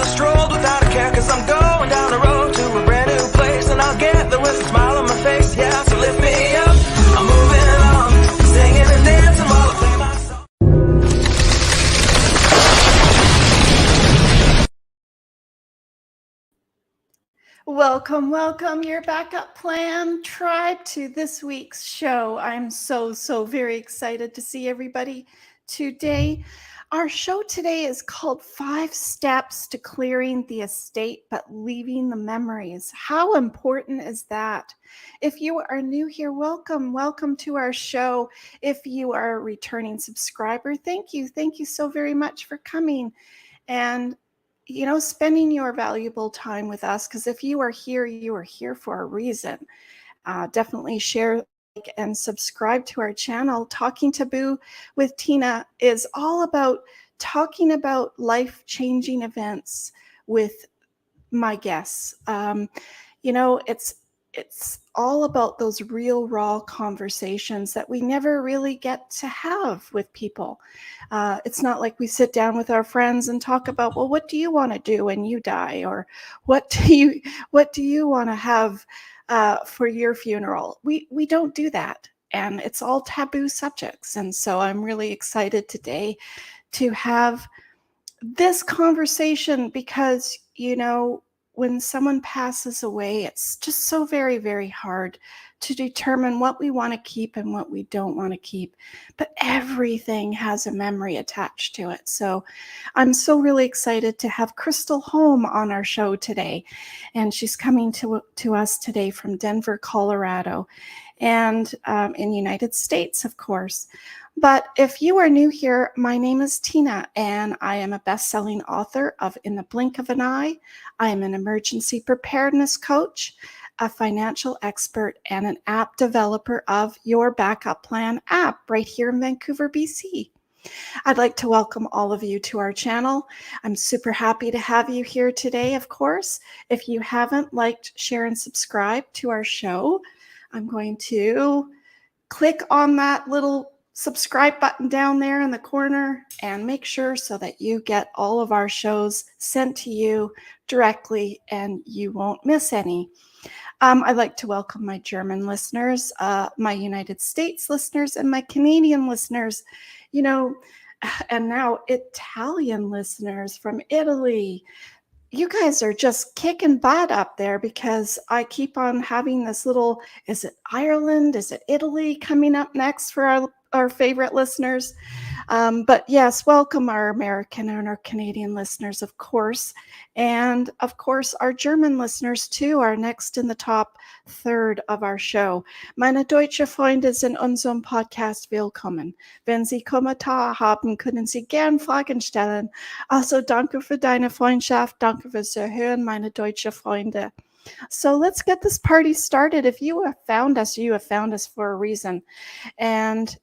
strolled without a care, cause I'm going down the road to a brand new place, and I'll get there with a smile on my face. Yeah, so lift me up, I'm moving on, singing and dancing while I play my song. Welcome, your backup plan tribe to this week's show. I'm so very excited to see everybody today. Our show today is called 5 Steps to Clearing the Estate but Leaving the Memories. How important is that? If you are new here, welcome to our show. If you are a returning subscriber, thank you so very much for coming and spending your valuable time with us, because if you are here for a reason. Definitely share, like, and subscribe to our channel. Talking Taboo with Tina is all about talking about life-changing events with my guests. It's all about those real, raw conversations that we never really get to have with people. It's not like we sit down with our friends and talk about, well, what do you want to do when you die, or what do you want to have for your funeral? We don't do that, and it's all taboo subjects. And so I'm really excited today to have this conversation because when someone passes away, it's just so very, very hard to determine what we want to keep and what we don't want to keep. But everything has a memory attached to it. So I'm so really excited to have Krystal Holm on our show today. And she's coming to us today from Denver, Colorado, and in the United States, of course. But if you are new here, my name is Tina, and I am a best-selling author of In the Blink of an Eye. I am an emergency preparedness coach, a financial expert, and an app developer of Your Backup Plan app right here in Vancouver, BC. I'd like to welcome all of you to our channel. I'm super happy to have you here today, of course. If you haven't liked, share, and subscribe to our show, I'm going to click on that little subscribe button down there in the corner and make sure so that you get all of our shows sent to you directly and you won't miss any. I'd like to welcome my German listeners, my United States listeners, and my Canadian listeners, and now Italian listeners from Italy. You guys are just kicking butt up there, because I keep on having this little, is it Ireland? Is it Italy coming up next for our favorite listeners? But yes, welcome our American and our Canadian listeners, of course. And of course, our German listeners too are next in the top third of our show. Meine deutsche Freunde sind unserem Podcast willkommen. Wenn Sie Kommentare haben, können Sie gern Fragen stellen. Also danke für deine Freundschaft. Danke fürs Hören, meine deutsche Freunde. So let's get this party started. If you have found us for a reason. And,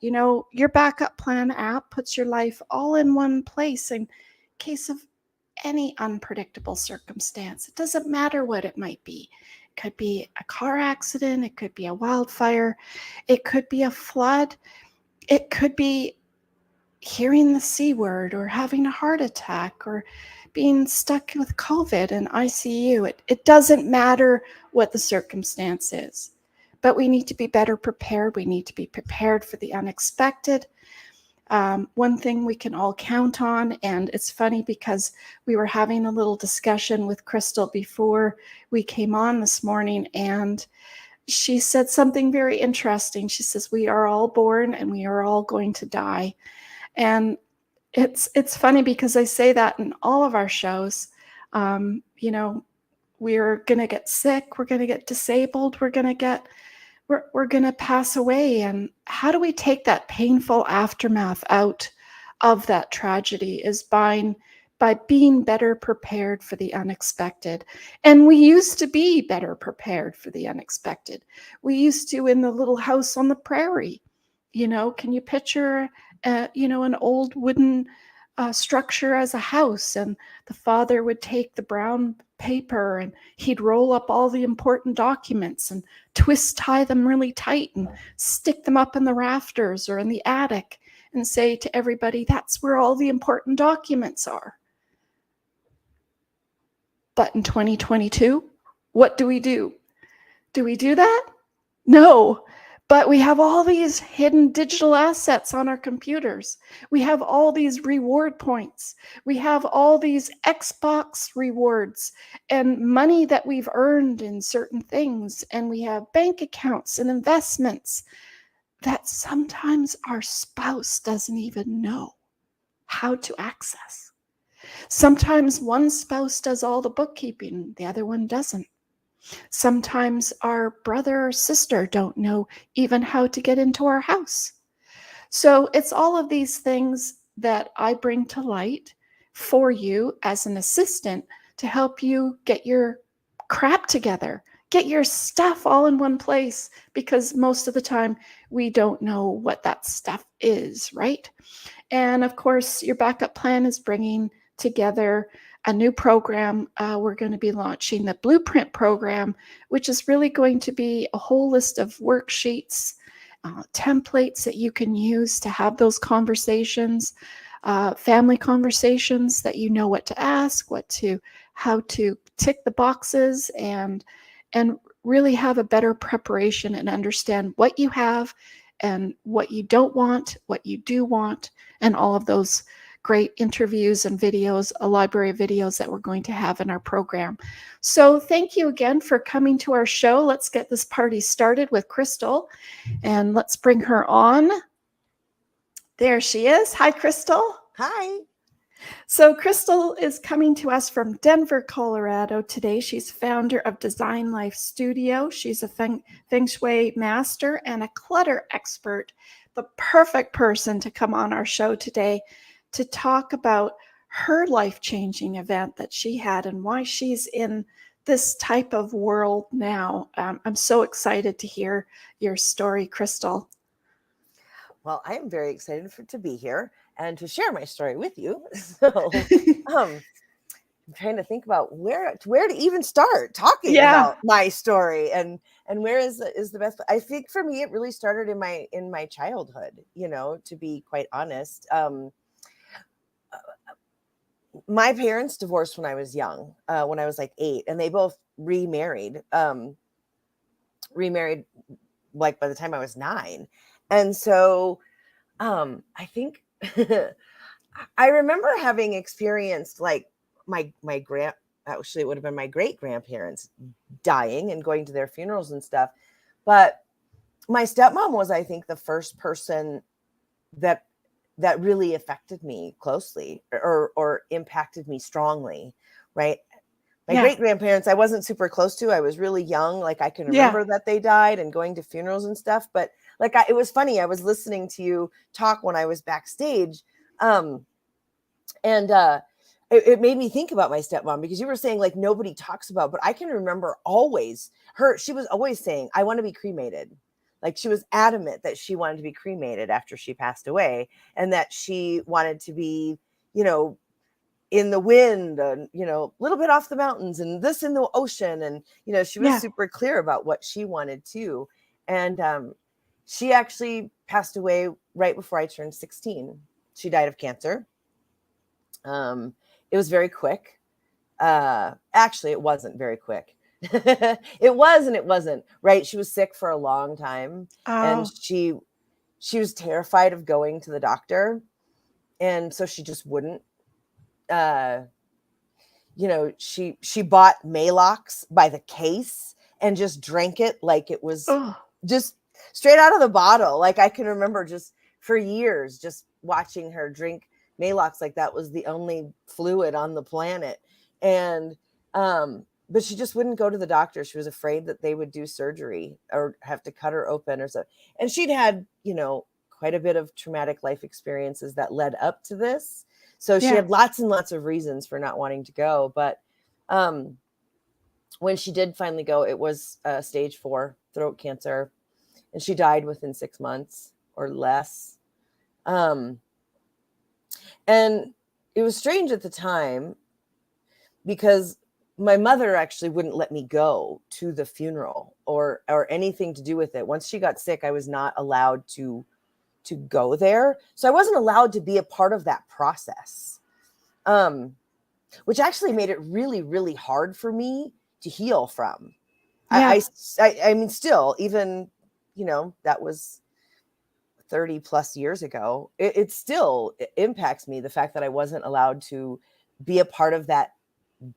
your backup plan app puts your life all in one place in case of any unpredictable circumstance. It doesn't matter what it might be. It could be a car accident. It could be a wildfire. It could be a flood. It could be hearing the C word, or having a heart attack, or being stuck with COVID in ICU. It doesn't matter what the circumstance is, but we need to be better prepared. We need to be prepared for the unexpected. One thing we can all count on, and it's funny because we were having a little discussion with Krystal before we came on this morning, and she said something very interesting. She says, we are all born and we are all going to die. And it's funny because I say that in all of our shows. We're going to get sick. We're going to get disabled. We're going to pass away. And how do we take that painful aftermath out of that tragedy is by being better prepared for the unexpected. And we used to be better prepared for the unexpected. We used to, in the little house on the prairie. Can you picture an old wooden structure as a house, and the father would take the brown paper and he'd roll up all the important documents and tie them really tight and stick them up in the rafters or in the attic and say to everybody, that's where all the important documents are. But in 2022, what do? Do we do that? No. But we have all these hidden digital assets on our computers. We have all these reward points. We have all these Xbox rewards and money that we've earned in certain things. And we have bank accounts and investments that sometimes our spouse doesn't even know how to access. Sometimes one spouse does all the bookkeeping, the other one doesn't. Sometimes our brother or sister don't know even how to get into our house. So it's all of these things that I bring to light for you as an assistant to help you get your crap together, get your stuff all in one place, because most of the time we don't know what that stuff is, right? And of course, your backup plan is bringing together a new program. We're going to be launching the Blueprint program, which is really going to be a whole list of worksheets, templates that you can use to have those conversations, family conversations that you know what to ask, how to tick the boxes, and really have a better preparation and understand what you have and what you don't want, what you do want, and all of those great interviews and videos, a library of videos that we're going to have in our program. So thank you again for coming to our show. Let's get this party started with Krystal, and let's bring her on. There she is. Hi, Krystal. Hi. So Krystal is coming to us from Denver, Colorado today. She's founder of Design Life Studio. She's a feng shui master and a clutter expert, the perfect person to come on our show today to talk about her life-changing event that she had and why she's in this type of world now. I'm so excited to hear your story, Krystal. Well, I am very excited to be here and to share my story with you. So I'm trying to think about where to even start talking about my story and where is the best. I think for me, it really started in my childhood, to be quite honest. My parents divorced when I was young, when I was like 8, and they both remarried like by the time I was 9. And so I think I remember having experienced like my actually it would have been my great grandparents dying and going to their funerals and stuff. But my stepmom was, I think, the first person that really affected me closely or impacted me strongly, right? My great grandparents, I wasn't super close to. I was really young. Like I can remember that they died and going to funerals and stuff. But like it was funny. I was listening to you talk when I was backstage, and it made me think about my stepmom, because you were saying like nobody talks about. But I can remember always she was always saying, "I want to be cremated." Like she was adamant that she wanted to be cremated after she passed away, and that she wanted to be, in the wind and, a little bit off the mountains and this in the ocean. And, she was super clear about what she wanted to. And she actually passed away right before I turned 16. She died of cancer. It was very quick. Actually, it wasn't very quick. It was and it wasn't, right? She was sick for a long time. And she was terrified of going to the doctor. And so she just wouldn't. She bought Maalox by the case and just drank it like it was just straight out of the bottle. Like I can remember just for years just watching her drink Maalox like that was the only fluid on the planet. And but she just wouldn't go to the doctor. She was afraid that they would do surgery or have to cut her open or so. And she'd had, quite a bit of traumatic life experiences that led up to this. So she had lots and lots of reasons for not wanting to go. But when she did finally go, it was stage 4 throat cancer. And she died within 6 months or less. And it was strange at the time because my mother actually wouldn't let me go to the funeral or anything to do with it. Once she got sick, I was not allowed to go there. So I wasn't allowed to be a part of that process. which actually made it really, really hard for me to heal from. Yeah. I mean, still, even, that was 30 plus years ago, it still impacts me, the fact that I wasn't allowed to be a part of that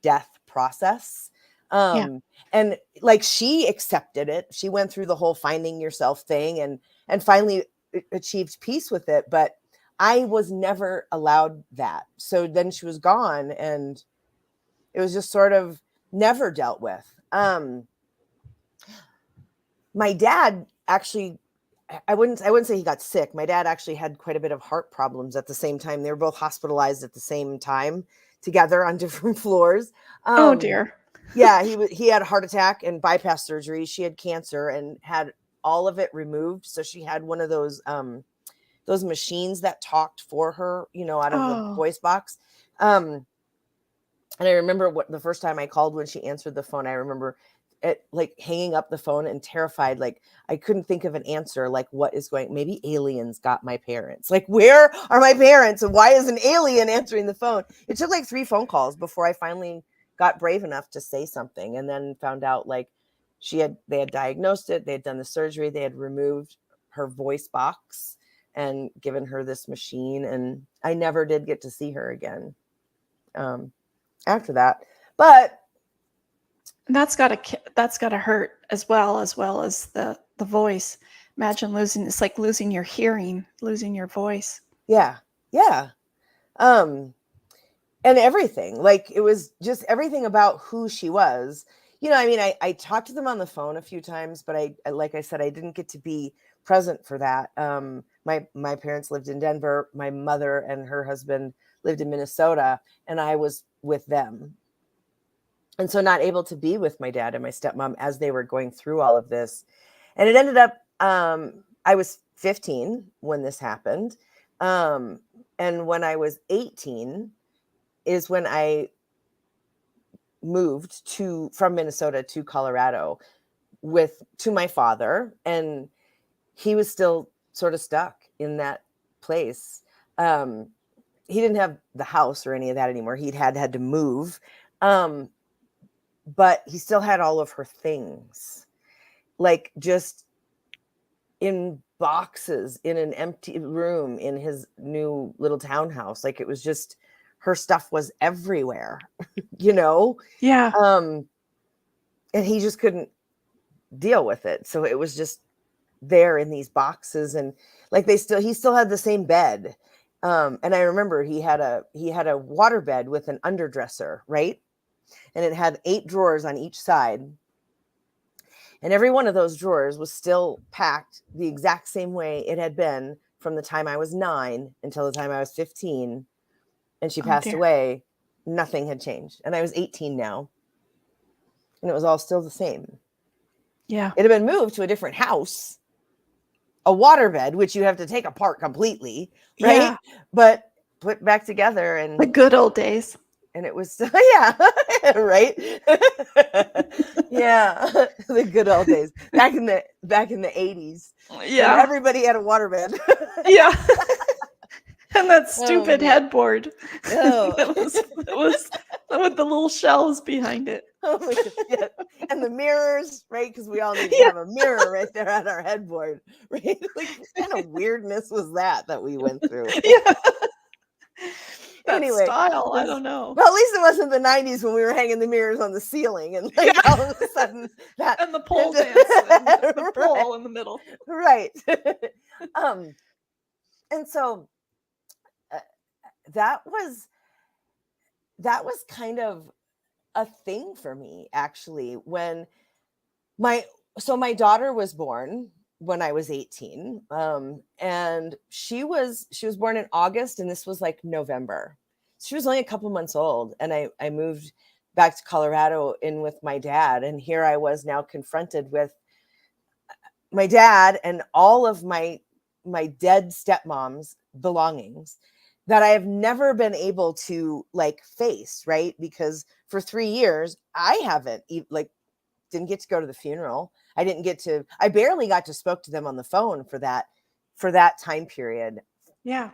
death process. Yeah. And like, she accepted it. She went through the whole finding yourself thing and finally achieved peace with it. But I was never allowed that. So then she was gone, and it was just sort of never dealt with. My dad actually, I wouldn't say he got sick. My dad actually had quite a bit of heart problems at the same time. They were both hospitalized at the same time together on different floors. Oh dear. Yeah, he had a heart attack and bypass surgery. She had cancer and had all of it removed. So she had one of those machines that talked for her, out of the Oh. voice box. And I remember the first time I called, when she answered the phone, I remember it, like, hanging up the phone and terrified. Like, I couldn't think of an answer. Like, what is maybe aliens got my parents. Like, where are my parents? And why is an alien answering the phone? It took like 3 phone calls before I finally got brave enough to say something, and then found out, like, they had diagnosed it. They had done the surgery. They had removed her voice box and given her this machine. And I never did get to see her again after that. But That's gotta hurt as well as the voice. Imagine it's like losing your hearing, losing your voice. yeah. And everything, like, it was just everything about who she was. I mean, I talked to them on the phone a few times, but I like I said, I didn't get to be present for that. My parents lived in Denver. My mother and her husband lived in Minnesota, and I was with them. And so not able to be with my dad and my stepmom as they were going through all of this. And it ended up, I was 15 when this happened. And when I was 18 is when I moved from Minnesota to Colorado to my father. And he was still sort of stuck in that place. He didn't have the house or any of that anymore. He'd had to move. But he still had all of her things, like, just in boxes in an empty room in his new little townhouse. Like, it was just, her stuff was everywhere, Yeah. And he just couldn't deal with it. So it was just there in these boxes, and like, he still had the same bed. And I remember he had a water bed with an underdresser, right? And it had 8 drawers on each side. And every one of those drawers was still packed the exact same way it had been from the time I was 9 until the time I was 15. And she passed away. Nothing had changed. And I was 18 now. And it was all still the same. Yeah. It had been moved to a different house, a waterbed, which you have to take apart completely, right? Yeah. But put back together, and The good old days. And it was, yeah, right. Yeah, the good old days back in the 80s. Yeah. When everybody had a waterbed. Yeah. And that stupid headboard. Oh. That was with the little shelves behind it. Oh my God, yeah. And the mirrors, right? Because we all need to have a mirror right there on our headboard, right? Like, what kind of weirdness was that we went through? Yeah. Anyway, style, I don't know. Well, at least it wasn't the 90s when we were hanging the mirrors on the ceiling, and like, all of a sudden that and the pole dance, and the pole in the middle, right? And so that was kind of a thing for me, actually, when my daughter was born when I was 18. And she was born in August, and this was like November. She was only a couple months old. And I moved back to Colorado in with my dad. And here I was now confronted with my dad and all of my dead stepmom's belongings that I have never been able to like face, right? Because for 3 years, I haven't didn't get to go to the funeral. I barely got to spoke to them on the phone for that time period. Yeah.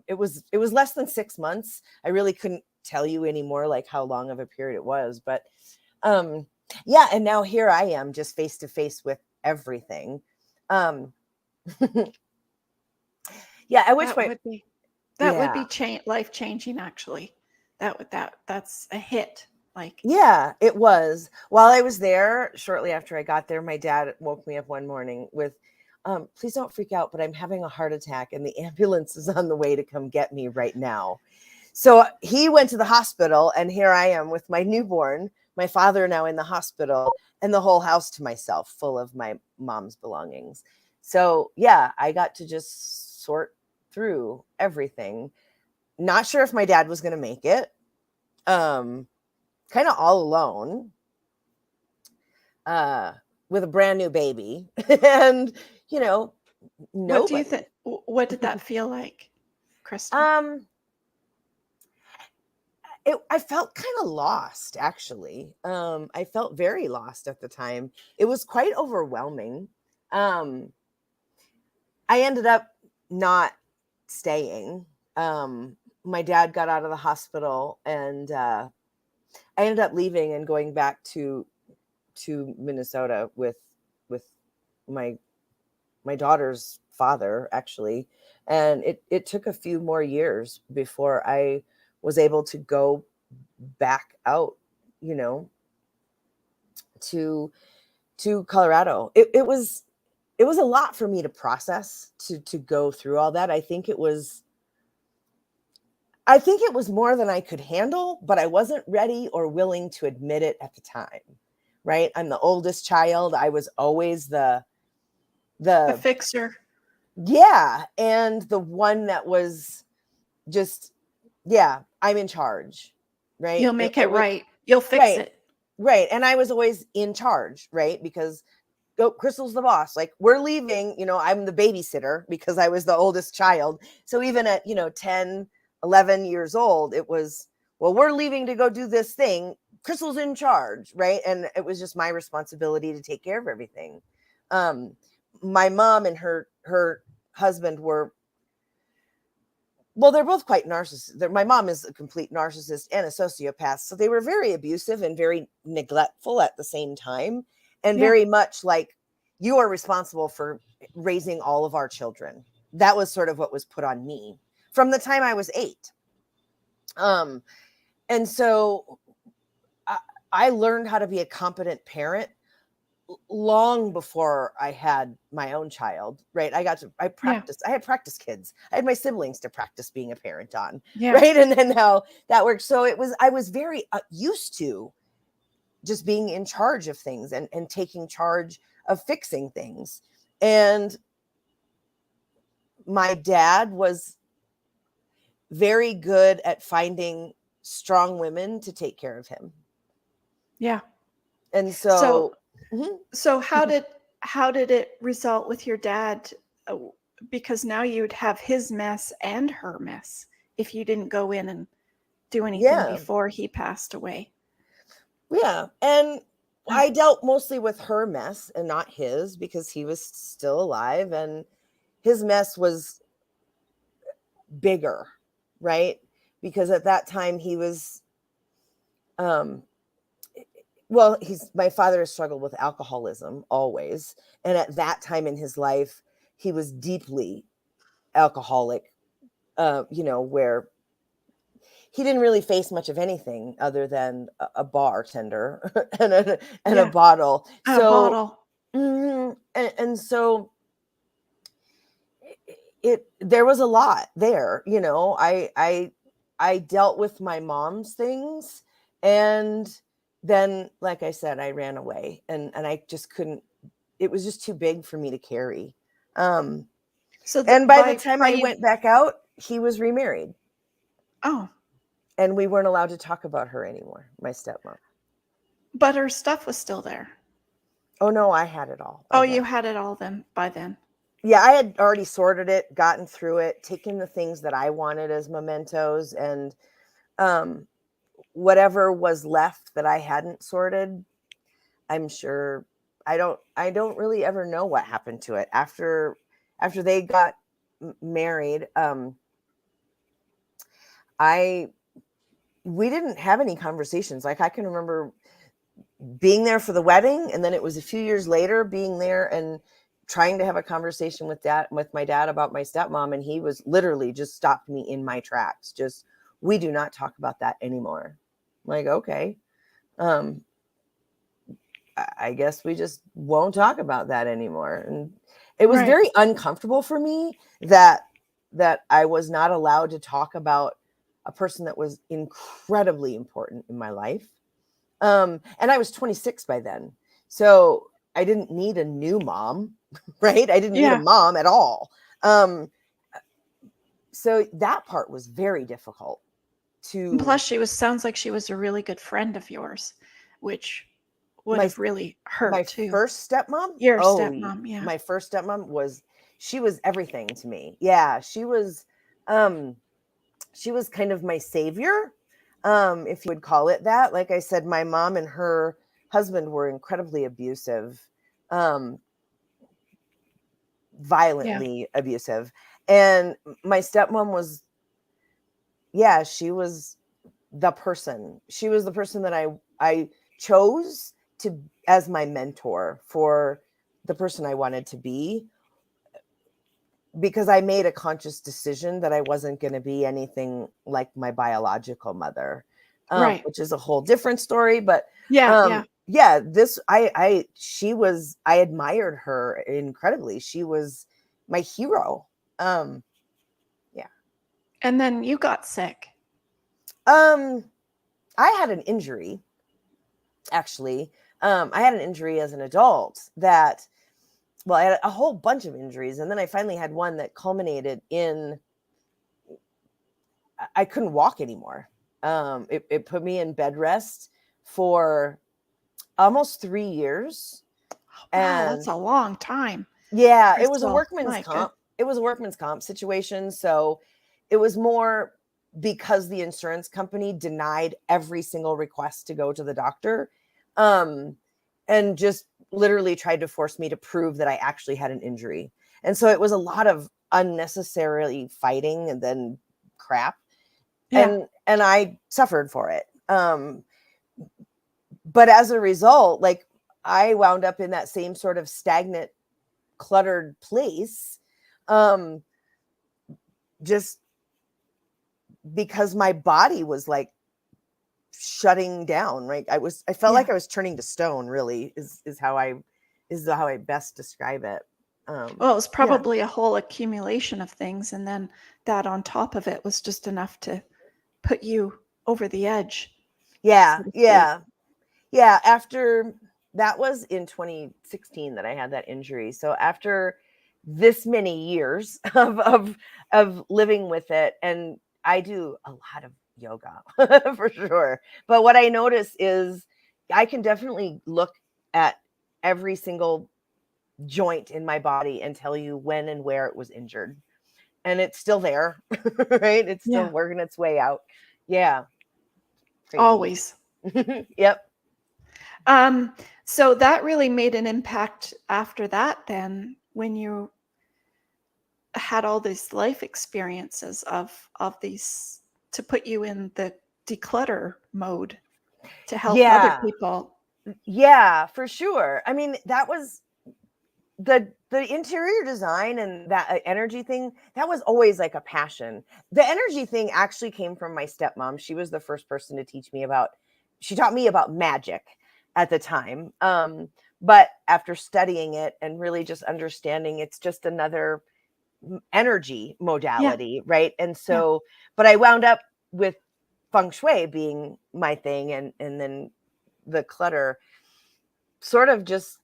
It was less than 6 months. I really couldn't tell you anymore, like how long of a period it was, but yeah. And now here I am just face to face with everything. Um, yeah. At which That point, would be yeah. life changing actually. That's a hit. Like, Yeah, it was. While I was there, shortly after I got there, my dad woke me up one morning with, please don't freak out, but I'm having a heart attack and the ambulance is on the way to come get me right now. So he went to the hospital, and here I am with my newborn, my father now in the hospital, and the whole house to myself, full of my mom's belongings. So yeah, I got to just sort through everything. Not sure if my dad was going to make it. Kind of all alone, uh, with a brand new baby, and what do you think? nobody. What did that feel like, Krystal? Um, I felt kind of lost, actually. I felt very lost at the time. It was quite overwhelming. Um, I ended up not staying. My dad got out of the hospital, and I ended up leaving and going back to Minnesota with my daughter's father, actually. And it took a few more years before I was able to go back out, you know, to Colorado. It was a lot for me to process, to go through all that. I think it was more than I could handle, but I wasn't ready or willing to admit it at the time. Right? I'm the oldest child. I was always The the fixer. yeah, and the one that was just, yeah, I'm in charge, right? You'll make it right. You'll fix Right, it. right. And I was always in charge, right? Because Crystal's the boss. Like, we're leaving, I'm the babysitter because I was the oldest child. So even at, 10, 11 years old, it was, well, we're leaving to go do this thing. Crystal's in charge, right? And it was just my responsibility to take care of everything. Um, my mom and her husband were, well, they're both quite narcissists. My mom is a complete narcissist and a sociopath. So they were very abusive and very neglectful at the same time. And Yeah. very much like, you are responsible for raising all of our children. That was sort of what was put on me from the time I was 8. And so I learned how to be a competent parent long before I had my own child, right? I had practice kids. I had my siblings to practice being a parent on, Yeah. right? And then how that worked. So I was very used to just being in charge of things and taking charge of fixing things. And my dad was very good at finding strong women to take care of him. Yeah. And So mhm. so how did it result with your dad? Because now you'd have his mess and her mess if you didn't go in and do anything Yeah. before he passed away. Yeah. And I dealt mostly with her mess and not his, because he was still alive and his mess was bigger, right? Because at that time he was, well, my father has struggled with alcoholism always. And at that time in his life, he was deeply alcoholic, where he didn't really face much of anything other than a bartender and a Yeah. bottle. And a So, bottle. and so there was a lot there. I dealt with my mom's things, and then, like I said, I ran away, and I just couldn't. It was just too big for me to carry. So And by the time by I you went back out, he was remarried, oh, and we weren't allowed to talk about her anymore. My stepmom. but her stuff was still there. Oh no, I had it all by Oh, then. you had it all then by then. Yeah, I had already sorted it, gotten through it, taken the things that I wanted as mementos, and whatever was left that I hadn't sorted, I'm sure I don't really ever know what happened to it after they got married. I we didn't have any conversations. Like, I can remember being there for the wedding, and then it was a few years later being there and trying to have a conversation with my dad about my stepmom, and he was literally just stopped me in my tracks. Just, we do not talk about that anymore. I'm like, okay. I guess we just won't talk about that anymore. And it was Right. very uncomfortable for me that I was not allowed to talk about a person that was incredibly important in my life. And I was 26 by then. So I didn't need a new mom, right? I didn't need a Yeah. mom at all. So that part was very difficult And to plus, sounds like she was a really good friend of yours, which would my have really my hurt too. first stepmom. Your Oh, stepmom, yeah. my first stepmom she was everything to me. Yeah, um she was kind of my savior, if you would call it that. Like I said, my mom and her husband were incredibly abusive, Yeah. violently abusive. And my stepmom was, yeah, she was the person. She was the person that I chose to as my mentor for the person I wanted to be, because I made a conscious decision that I wasn't going to be anything like my biological mother, Right. which is a whole different story. But Yeah. Yeah. yeah, I admired her incredibly. She was my hero. Yeah. And then you got sick. I had an injury, actually. I had an injury as an adult that, well, I had a whole bunch of injuries, and then I finally had one that culminated in I couldn't walk anymore. It put me in bed rest for almost 3 years. Wow, that's And a long time, yeah, it was a Krystal. workman's My good. comp. It was a workman's comp situation. So it was more because the insurance company denied every single request to go to the doctor, and just literally tried to force me to prove that I actually had an injury. And so it was a lot of unnecessarily fighting and then crap. Yeah. And I suffered for it. But as a result, like, I wound up in that same sort of stagnant, cluttered place, just because my body was like shutting down, right? I felt Yeah. like I was turning to stone, really, is how I best describe it. Well, it was Yeah. probably a whole accumulation of things, and then that on top of it was just enough to put you over the edge, so Yeah. to speak. Yeah. Yeah. After that was in 2016 that I had that injury. So after this many years of living with it, and I do a lot of yoga for sure. But what I notice is I can definitely look at every single joint in my body and tell you when and where it was injured. And it's still there, right? It's still Yeah, working its way out. Yeah. Crazy. always. Yep. So that really made an impact after that, then, when you had all these life experiences of these to put you in the declutter mode to help other Yeah. people. Yeah, for sure. I mean, that was the interior design and that energy thing. That was always like a passion. The energy thing actually came from my stepmom. She was the first person to teach me about. She taught me about magic at the time. But after studying it and really just understanding, it's just another energy Yeah, modality, right? And yeah, so, but I wound up with feng shui being my thing, and then the clutter sort of just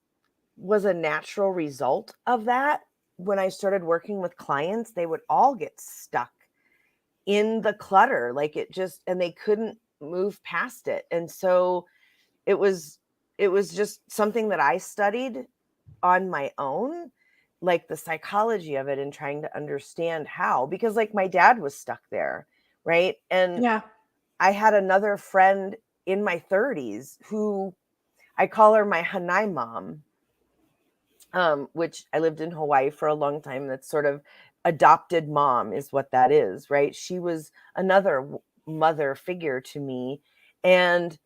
was a natural result of that. When I started working with clients, they would all get stuck in the clutter, like it just, and they couldn't move past it. And so it was just something that I studied on my own, like the psychology of it and trying to understand how, because like my dad was stuck there, right? And yeah. I had another friend in my 30s who, I call her my Hanai mom, which I lived in Hawaii for a long time. That's sort of adopted mom is what that is, right? She was another mother figure to me. And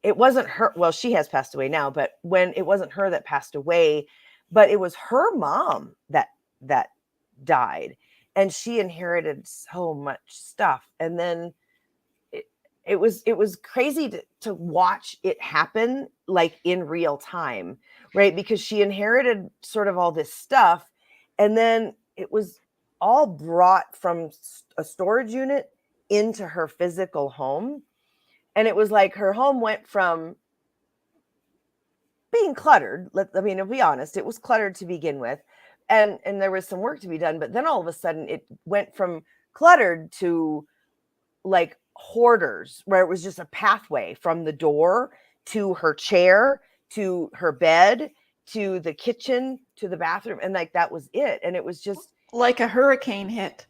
it wasn't her. Well, she has passed away now, but when it wasn't her that passed away, but it was her mom that died, and she inherited so much stuff. And then it was crazy to watch it happen like in real time, right? Because she inherited sort of all this stuff, and then it was all brought from a storage unit into her physical home. And it was like her home went from being cluttered. I mean, to be honest, it was cluttered to begin with. And there was some work to be done. But then all of a sudden it went from cluttered to like hoarders, where it was just a pathway from the door to her chair, to her bed, to the kitchen, to the bathroom. And like, that was it. And it was just like a hurricane hit.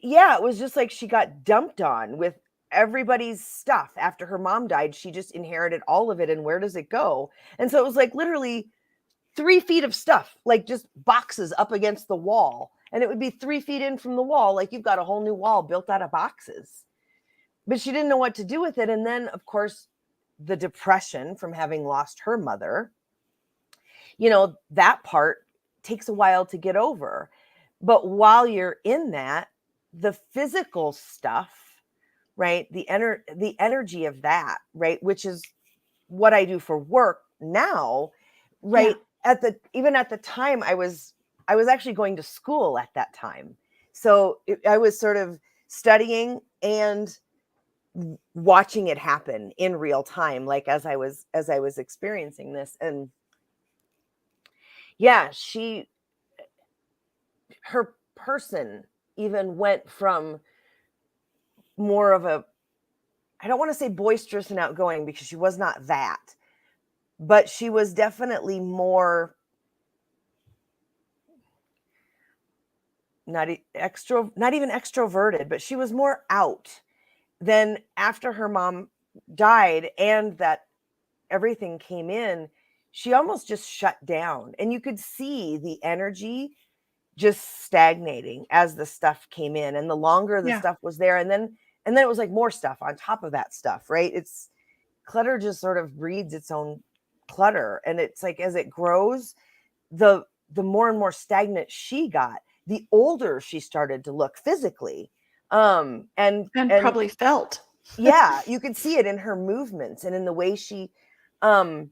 Yeah, it was just like she got dumped on with everybody's stuff. After her mom died, she just inherited all of it. And where does it go? And so it was like literally 3 feet of stuff, like just boxes up against the wall. And it would be 3 feet in from the wall. Like you've got a whole new wall built out of boxes. But she didn't know what to do with it. And then, of course, the depression from having lost her mother, that part takes a while to get over. But while you're in that, the physical stuff, right? The energy of that, right? Which is what I do for work now, right? Yeah. Even at the time I was actually going to school at that time. So I was sort of studying and watching it happen in real time, like as I was experiencing this. And yeah, her person even went from more of a, I don't want to say boisterous and outgoing, because she was not that, but she was definitely more not even extroverted, but she was more out. Then after her mom died and that everything came in, she almost just shut down, and you could see the energy just stagnating as the stuff came in, and the longer the stuff was there, and then it was like more stuff on top of that stuff, right? It's clutter just sort of breeds its own clutter, and it's like as it grows, the more and more stagnant she got, the older she started to look physically, and probably felt. Yeah, you could see it in her movements and in the way she and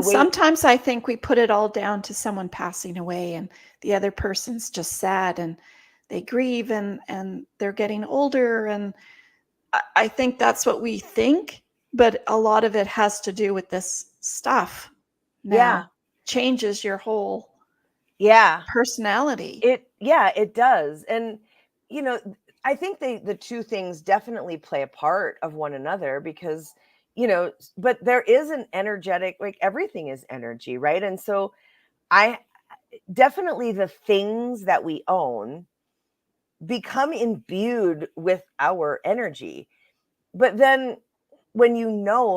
sometimes I think we put it all down to someone passing away, and the other person's just sad and they grieve, and they're getting older. And I think that's what we think, but a lot of it has to do with this stuff now. Changes your whole personality. It does. And I think the two things definitely play a part of one another, because but there is an energetic, like everything is energy, right? And so I definitely, the things that we own become imbued with our energy. But then when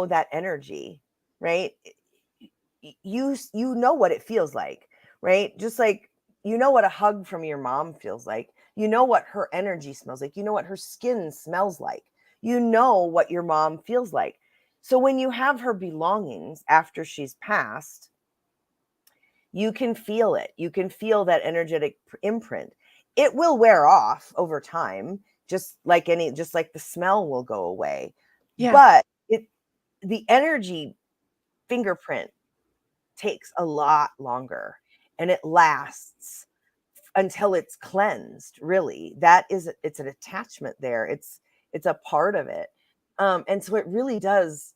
that energy, right, you know what it feels like, right? Just like what a hug from your mom feels like, what her energy smells like, what her skin smells like, what your mom feels like. So when you have her belongings after she's passed, you can feel it. You can feel that energetic imprint. It will wear off over time, just like the smell will go away. Yeah. But the energy fingerprint takes a lot longer, and it lasts until it's cleansed. Really, it's an attachment there. It's a part of it. And so it really does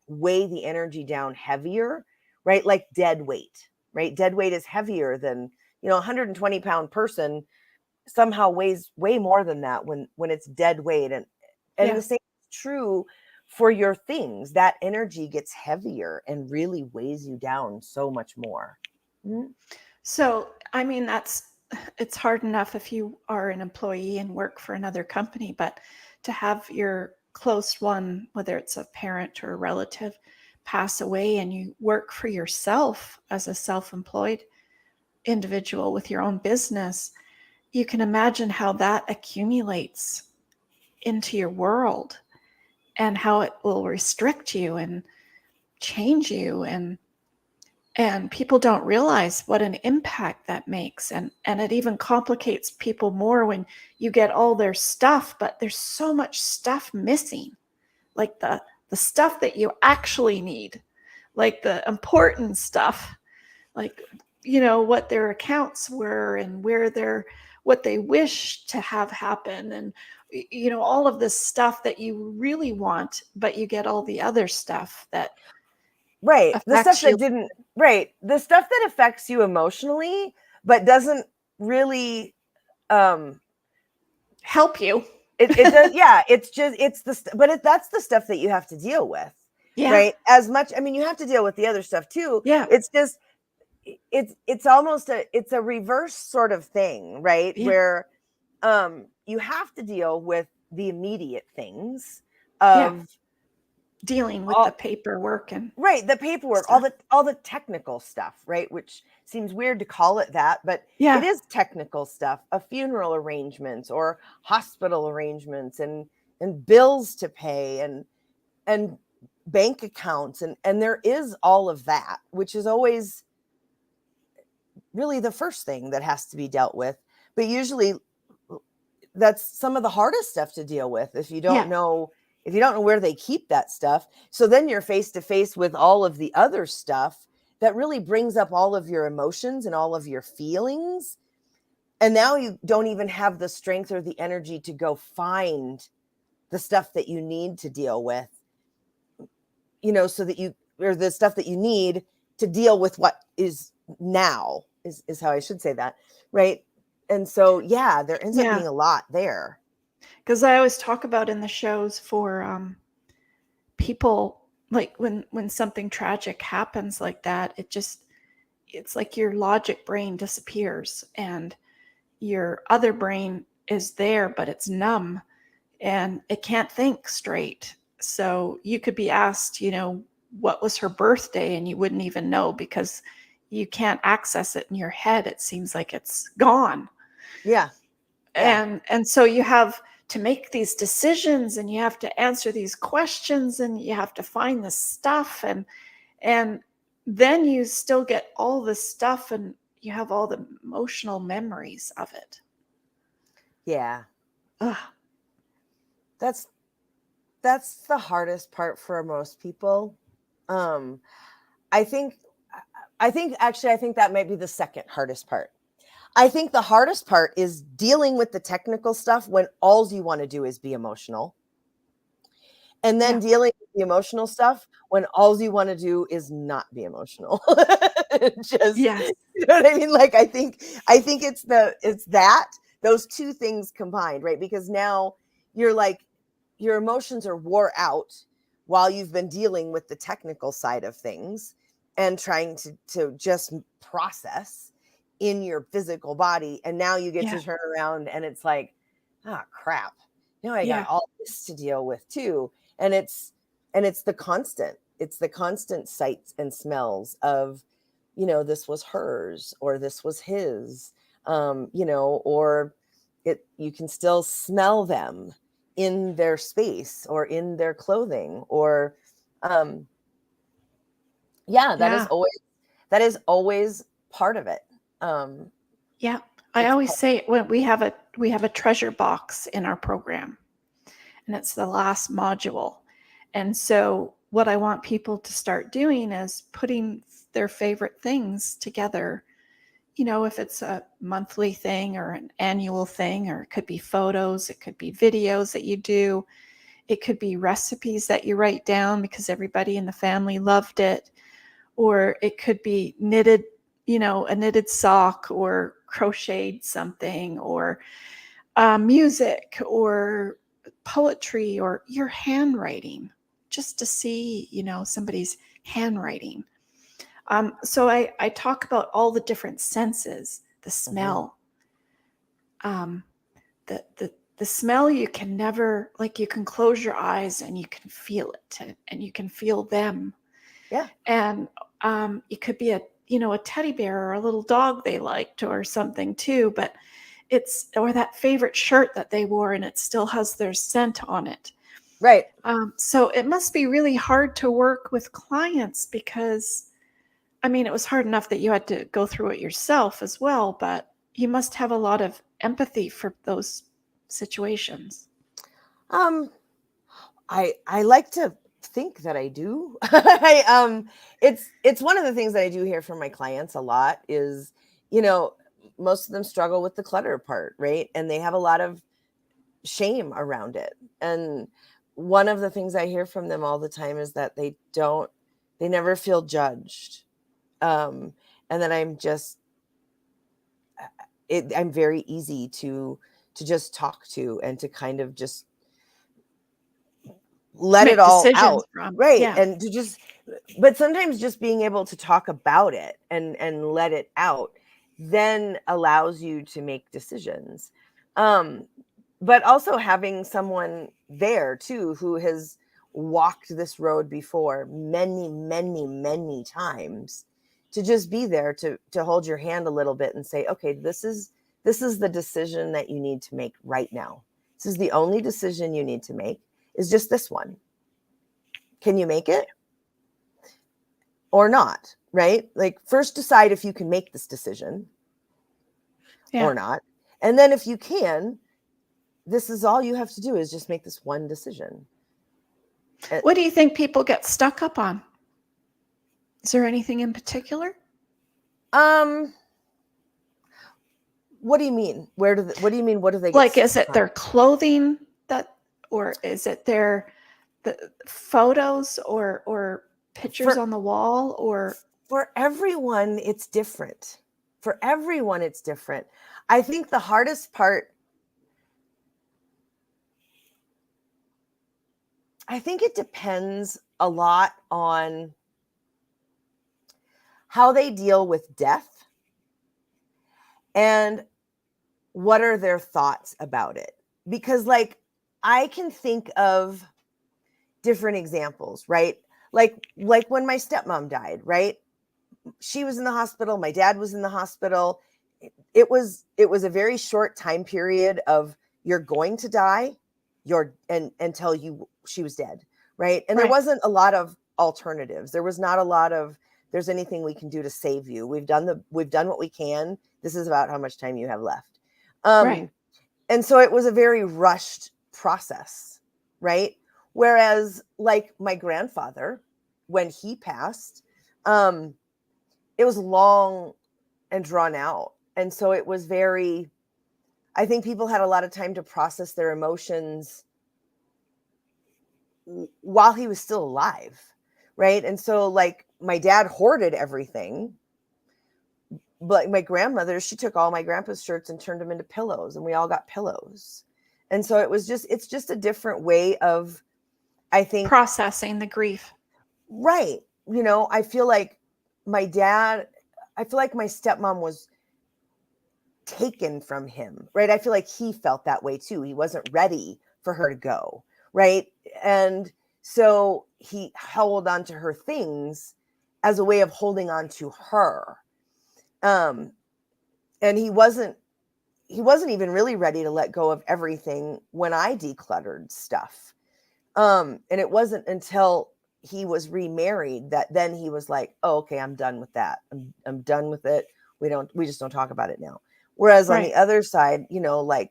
weigh the energy down heavier, right? Like dead weight, right? Dead weight is heavier than, 120-pound person somehow weighs way more than that when it's dead weight. And the same is true for your things. That energy gets heavier and really weighs you down so much more. Mm-hmm. So, I mean, it's hard enough if you are an employee and work for another company, but to have your close one, whether it's a parent or a relative, pass away, and you work for yourself as a self-employed individual with your own business, you can imagine how that accumulates into your world, and how it will restrict you and change you. And people don't realize what an impact that makes. And it even complicates people more when you get all their stuff, but there's so much stuff missing, like the stuff that you actually need, like the important stuff, like, what their accounts were and what they wish to have happen. And, all of this stuff that you really want, but you get all the other stuff that Right. The stuff affects you. that didn't, right. The stuff that affects you emotionally, but doesn't really Help you. It does. Yeah. It's just, that's the stuff that you have to deal with. Yeah. Right. As much, I mean, you have to deal with the other stuff too. Yeah. It's just, it's almost it's a reverse sort of thing, right? Yeah. Where you have to deal with the immediate things of dealing with the paperwork and right, the paperwork, stuff. all the technical stuff, right? Which seems weird to call it that, but Yeah. it is technical stuff, of funeral arrangements or hospital arrangements and bills to pay and bank accounts, and there is all of that, which is always really the first thing that has to be dealt with. But usually that's some of the hardest stuff to deal with if you don't know where they keep that stuff. So then you're face to face with all of the other stuff that really brings up all of your emotions and all of your feelings. And now you don't even have the strength or the energy to go find the stuff that you need to deal with, so that or the stuff that you need to deal with what is now is how I should say that. Right. And so, yeah, there ends up being a lot there. Because I always talk about in the shows for people, like when something tragic happens like that, it's like your logic brain disappears and your other brain is there, but it's numb and it can't think straight. So you could be asked, what was her birthday, and you wouldn't even know because you can't access it in your head. It seems like it's gone. Yeah. And so you have to make these decisions and you have to answer these questions and you have to find the stuff, and then you still get all this stuff and you have all the emotional memories of it. Yeah. Ugh. That's the hardest part for most people. I think that might be the second hardest part. I think the hardest part is dealing with the technical stuff when all you want to do is be emotional. And then dealing with the emotional stuff when all you want to do is not be emotional. Just, yes. You know what I mean? Like, I think it's that, those two things combined, right? Because now you're like, your emotions are wore out while you've been dealing with the technical side of things and trying to just process in your physical body. And now you get to turn around and it's like, crap. Now I got all this to deal with too. And it's the constant sights and smells of, this was hers or this was his, or you can still smell them in their space or in their clothing or, that is always part of it. I always say when we have a treasure box in our program, and it's the last module. And so what I want people to start doing is putting their favorite things together. If it's a monthly thing or an annual thing, or it could be photos, it could be videos that you do, it could be recipes that you write down because everybody in the family loved it, or it could be knitted, a knitted sock or crocheted something, or music or poetry or your handwriting, just to see, somebody's handwriting. So I talk about all the different senses, the smell, the smell. You can never, like, you can close your eyes and you can feel it and you can feel them. Yeah. And it could be a teddy bear or a little dog they liked or something too, but or that favorite shirt that they wore and it still has their scent on it. Right. So it must be really hard to work with clients because, I mean, it was hard enough that you had to go through it yourself as well, but you must have a lot of empathy for those situations. Um, I like to think that I do. It's one of the things that I do hear from my clients a lot is, most of them struggle with the clutter part, right? And they have a lot of shame around it. And one of the things I hear from them all the time is that they never feel judged. And that I'm very easy to just talk to and to kind of just let Make it all decisions out. from. Right. Yeah. And but sometimes just being able to talk about it and let it out then allows you to make decisions. But also having someone there too who has walked this road before many, many, many times, to just be there to hold your hand a little bit and say, okay, this is the decision that you need to make right now. This is the only decision you need to make, is just this one. Can you make it or not? Right? Like, first decide if you can make this decision or not. And then if you can, this is all you have to do, is just make this one decision. What do you think people get stuck up on? Is there anything in particular? What do you mean? What do you mean? What do they get Like, stuck is it on? their clothing or is it the photos or pictures on the wall, or? For everyone, it's different. For everyone, it's different. I think the hardest part, I think it depends a lot on how they deal with death and what are their thoughts about it. Because, like, I can think of different examples, right? Like when my stepmom died, right? She was in the hospital. My dad was in the hospital. It was a very short time period of, you're going to die, until she was dead, right? And there wasn't a lot of alternatives. There was not a lot of, there's anything we can do to save you. We've done what we can. This is about how much time you have left. And so it was a very rushed process, right? Whereas, like, my grandfather, when he passed, it was long and drawn out. And so it was I think people had a lot of time to process their emotions while he was still alive, right? And so, like, my dad hoarded everything, but my grandmother, she took all my grandpa's shirts and turned them into pillows, and we all got pillows. And so it's just a different way of, I think, processing the grief. Right. I feel like my stepmom was taken from him, right? I feel like he felt that way too. He wasn't ready for her to go, right? And so he held on to her things as a way of holding on to her. And he wasn't even really ready to let go of everything when I decluttered stuff. And it wasn't until he was remarried that then he was like, oh, okay, I'm done with that. I'm done with it. We just don't talk about it now. Whereas on the other side, like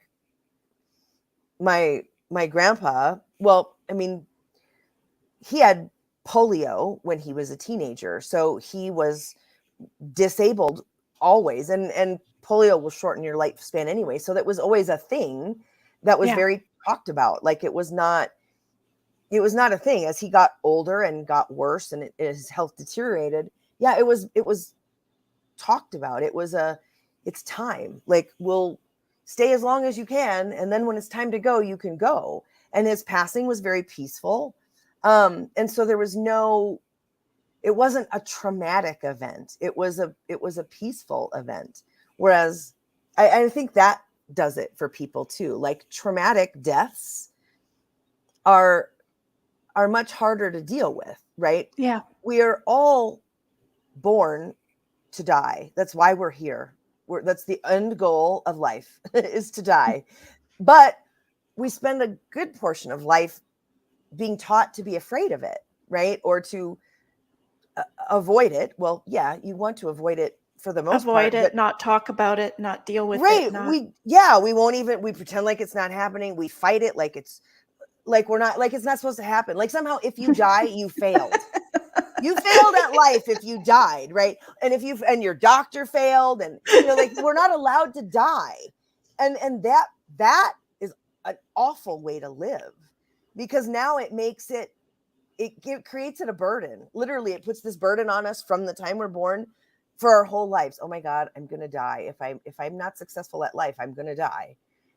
my grandpa, well, I mean, he had polio when he was a teenager. So he was disabled always. And polio will shorten your lifespan anyway. So that was always a thing that was very talked about. Like, it was not a thing. As he got older and got worse and his health deteriorated, it was talked about. It's time. Like, we'll stay as long as you can, and then when it's time to go, you can go. And his passing was very peaceful. And so it wasn't a traumatic event. It was a peaceful event. Whereas I think that does it for people too. Like, traumatic deaths are much harder to deal with, right? Yeah. We are all born to die. That's why we're here. that's the end goal of life is to die. But we spend a good portion of life being taught to be afraid of it, right? Or to avoid it. Well, yeah, you want to avoid it for the most Avoid part, it, but not talk about it, not deal with right, it, not we won't even, we pretend like it's not happening. We fight it like it's like we're not, like it's not supposed to happen. Like somehow if you die, you failed. You failed at life if you died, right? And if you and your doctor failed, and like we're not allowed to die. And that is an awful way to live, because now it makes it creates it a burden. Literally, it puts this burden on us from the time we're born for our whole lives. Oh my God, I'm gonna die. If I'm not successful at life, I'm gonna die.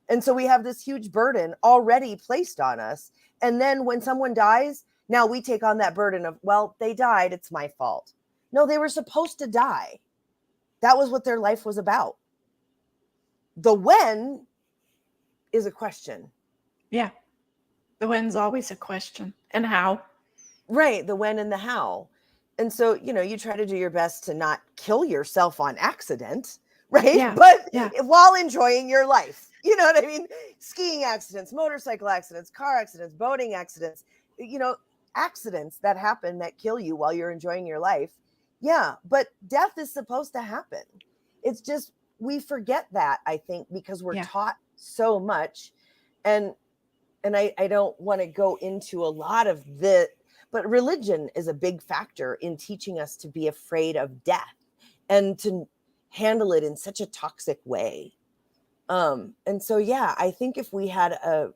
And so we have this huge burden already placed on us. And then when someone dies, now we take on that burden of, well, they died, it's my fault. No, they were supposed to die. That was what their life was about. The when is a question. Yeah. The when's always a question. And how? Right, the when and the how. And so, you try to do your best to not kill yourself on accident, right? Yeah. But Yeah. while enjoying your life, you know what I mean? Skiing accidents, motorcycle accidents, car accidents, boating accidents, accidents that happen that kill you while you're enjoying your life. Yeah, but death is supposed to happen. It's just, we forget that, I think, because we're taught so much. And I don't want to go into a lot of but religion is a big factor in teaching us to be afraid of death and to handle it in such a toxic way. And so, yeah, I think if we had a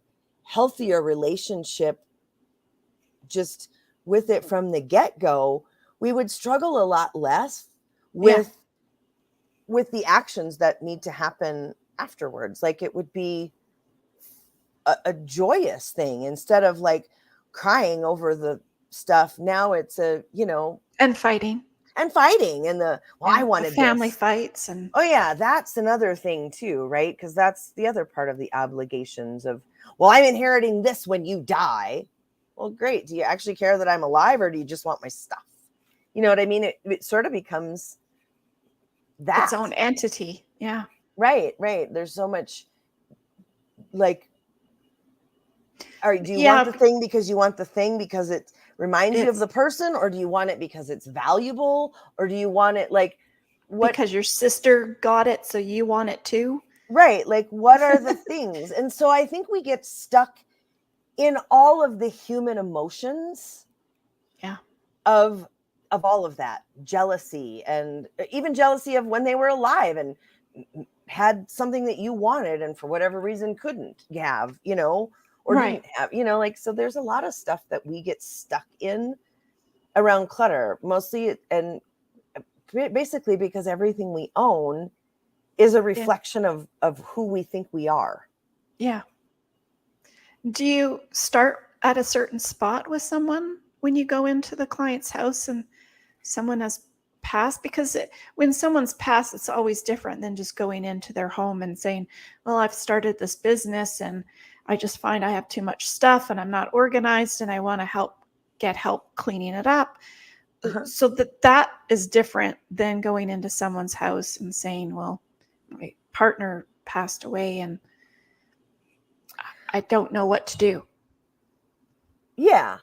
healthier relationship just with it from the get-go, we would struggle a lot less with the actions that need to happen afterwards. Like it would be a joyous thing instead of like crying over the stuff. Now it's and fighting and I wanted family this. fights. And Oh yeah, that's another thing too, right? Because that's the other part of the obligations of, well, I'm inheriting this when you die. Well, great. Do you actually care that I'm alive, or do you just want my stuff? You know what I mean? It sort of becomes that its own entity. Yeah. Right. There's so much like, all right, do you want the thing because you want the thing because it reminds you of the person, or do you want it because it's valuable, or do you want it like what? Because your sister got it, so you want it too? Right. Like, what are the things? And so I think we get stuck in all of the human emotions. Yeah. Of all of that, jealousy, and even jealousy of when they were alive and had something that you wanted and for whatever reason couldn't have, or didn't have, like, so there's a lot of stuff that we get stuck in around clutter, mostly, and basically because everything we own is a reflection of who we think we are. Yeah. Do you start at a certain spot with someone when you go into the client's house and someone has passed? Because when someone's passed, it's always different than just going into their home and saying, well, I've started this business and I just find I have too much stuff and I'm not organized and I want to get help cleaning it up. Uh-huh. So that is different than going into someone's house and saying, well, my partner passed away and I don't know what to do. Yeah.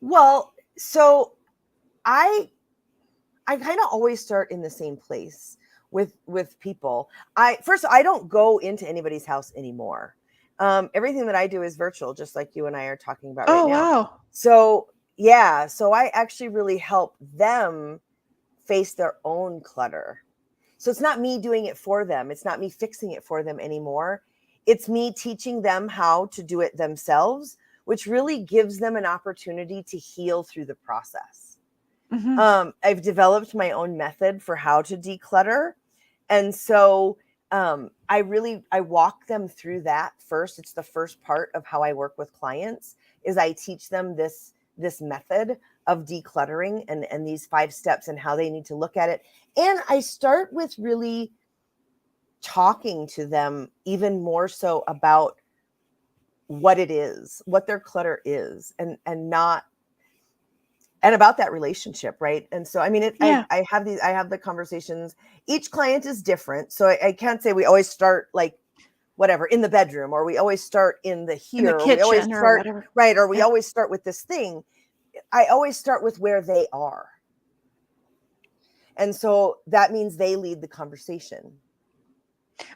Well, so I kind of always start in the same place with people. I don't go into anybody's house anymore. Everything that I do is virtual, just like you and I are talking about right now. Oh, wow. So yeah, so I actually really help them face their own clutter. So it's not me doing it for them. It's not me fixing it for them anymore. It's me teaching them how to do it themselves, which really gives them an opportunity to heal through the process. Mm-hmm. I've developed my own method for how to declutter. And so I walk them through that first. It's the first part of how I work with clients is I teach them this method of decluttering and these 5 steps and how they need to look at it. And I start with really talking to them even more so about what it is, what their clutter is, and not and about that relationship, right? And so, I mean, Yeah. I have the conversations. Each client is different, so I can't say we always start like whatever in the bedroom, or we always start in the In the here, or we always kitchen or start whatever. right, or we Yeah. always start with this thing. I always start with where they are, and so that means they lead the conversation.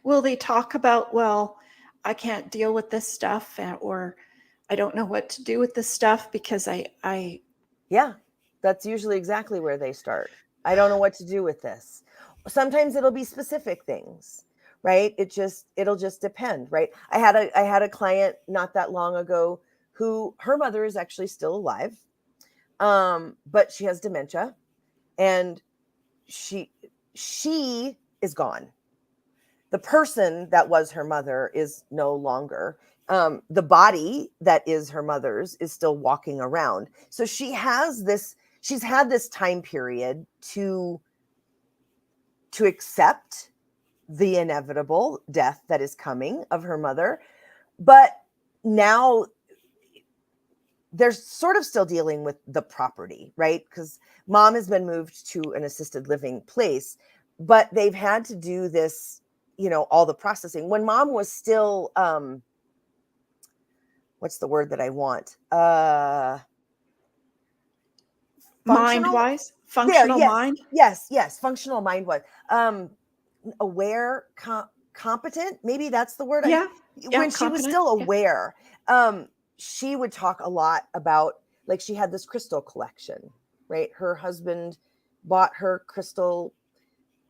Will they talk about, well, I can't deal with this stuff, or I don't know what to do with this stuff because I Yeah, that's usually exactly where they start. I don't know what to do with this. Sometimes it'll be specific things, right? It'll just depend, right? I had a client not that long ago who her mother is actually still alive, but she has dementia, and she she is gone. The person that was her mother is no longer. The body that is her mother's is still walking around. So she's had this time period to accept the inevitable death that is coming of her mother. But now they're sort of still dealing with the property, right? Because mom has been moved to an assisted living place, but they've had to do this, all the processing. When mom was still, what's the word that I want? mind Functional? wise, There, functional yes, mind. yes, yes. Functional mind was. Aware, competent, maybe that's the word. Yeah. Yeah. When she was Competent. still Yeah. aware, she would talk a lot about, like, she had this crystal collection, right? Her husband bought her crystal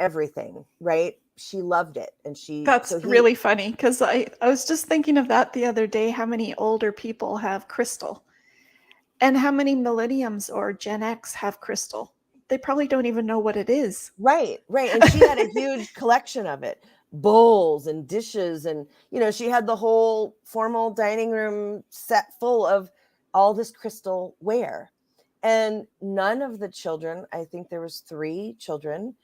everything, right? She loved it, and That's really funny because I was just thinking of that the other day, how many older people have crystal and how many millenniums or Gen X have crystal. They probably don't even know what it is. right, and she had a huge collection of it, bowls and dishes, and she had the whole formal dining room set full of all this crystal ware. And none of the children, I think there was 3 children,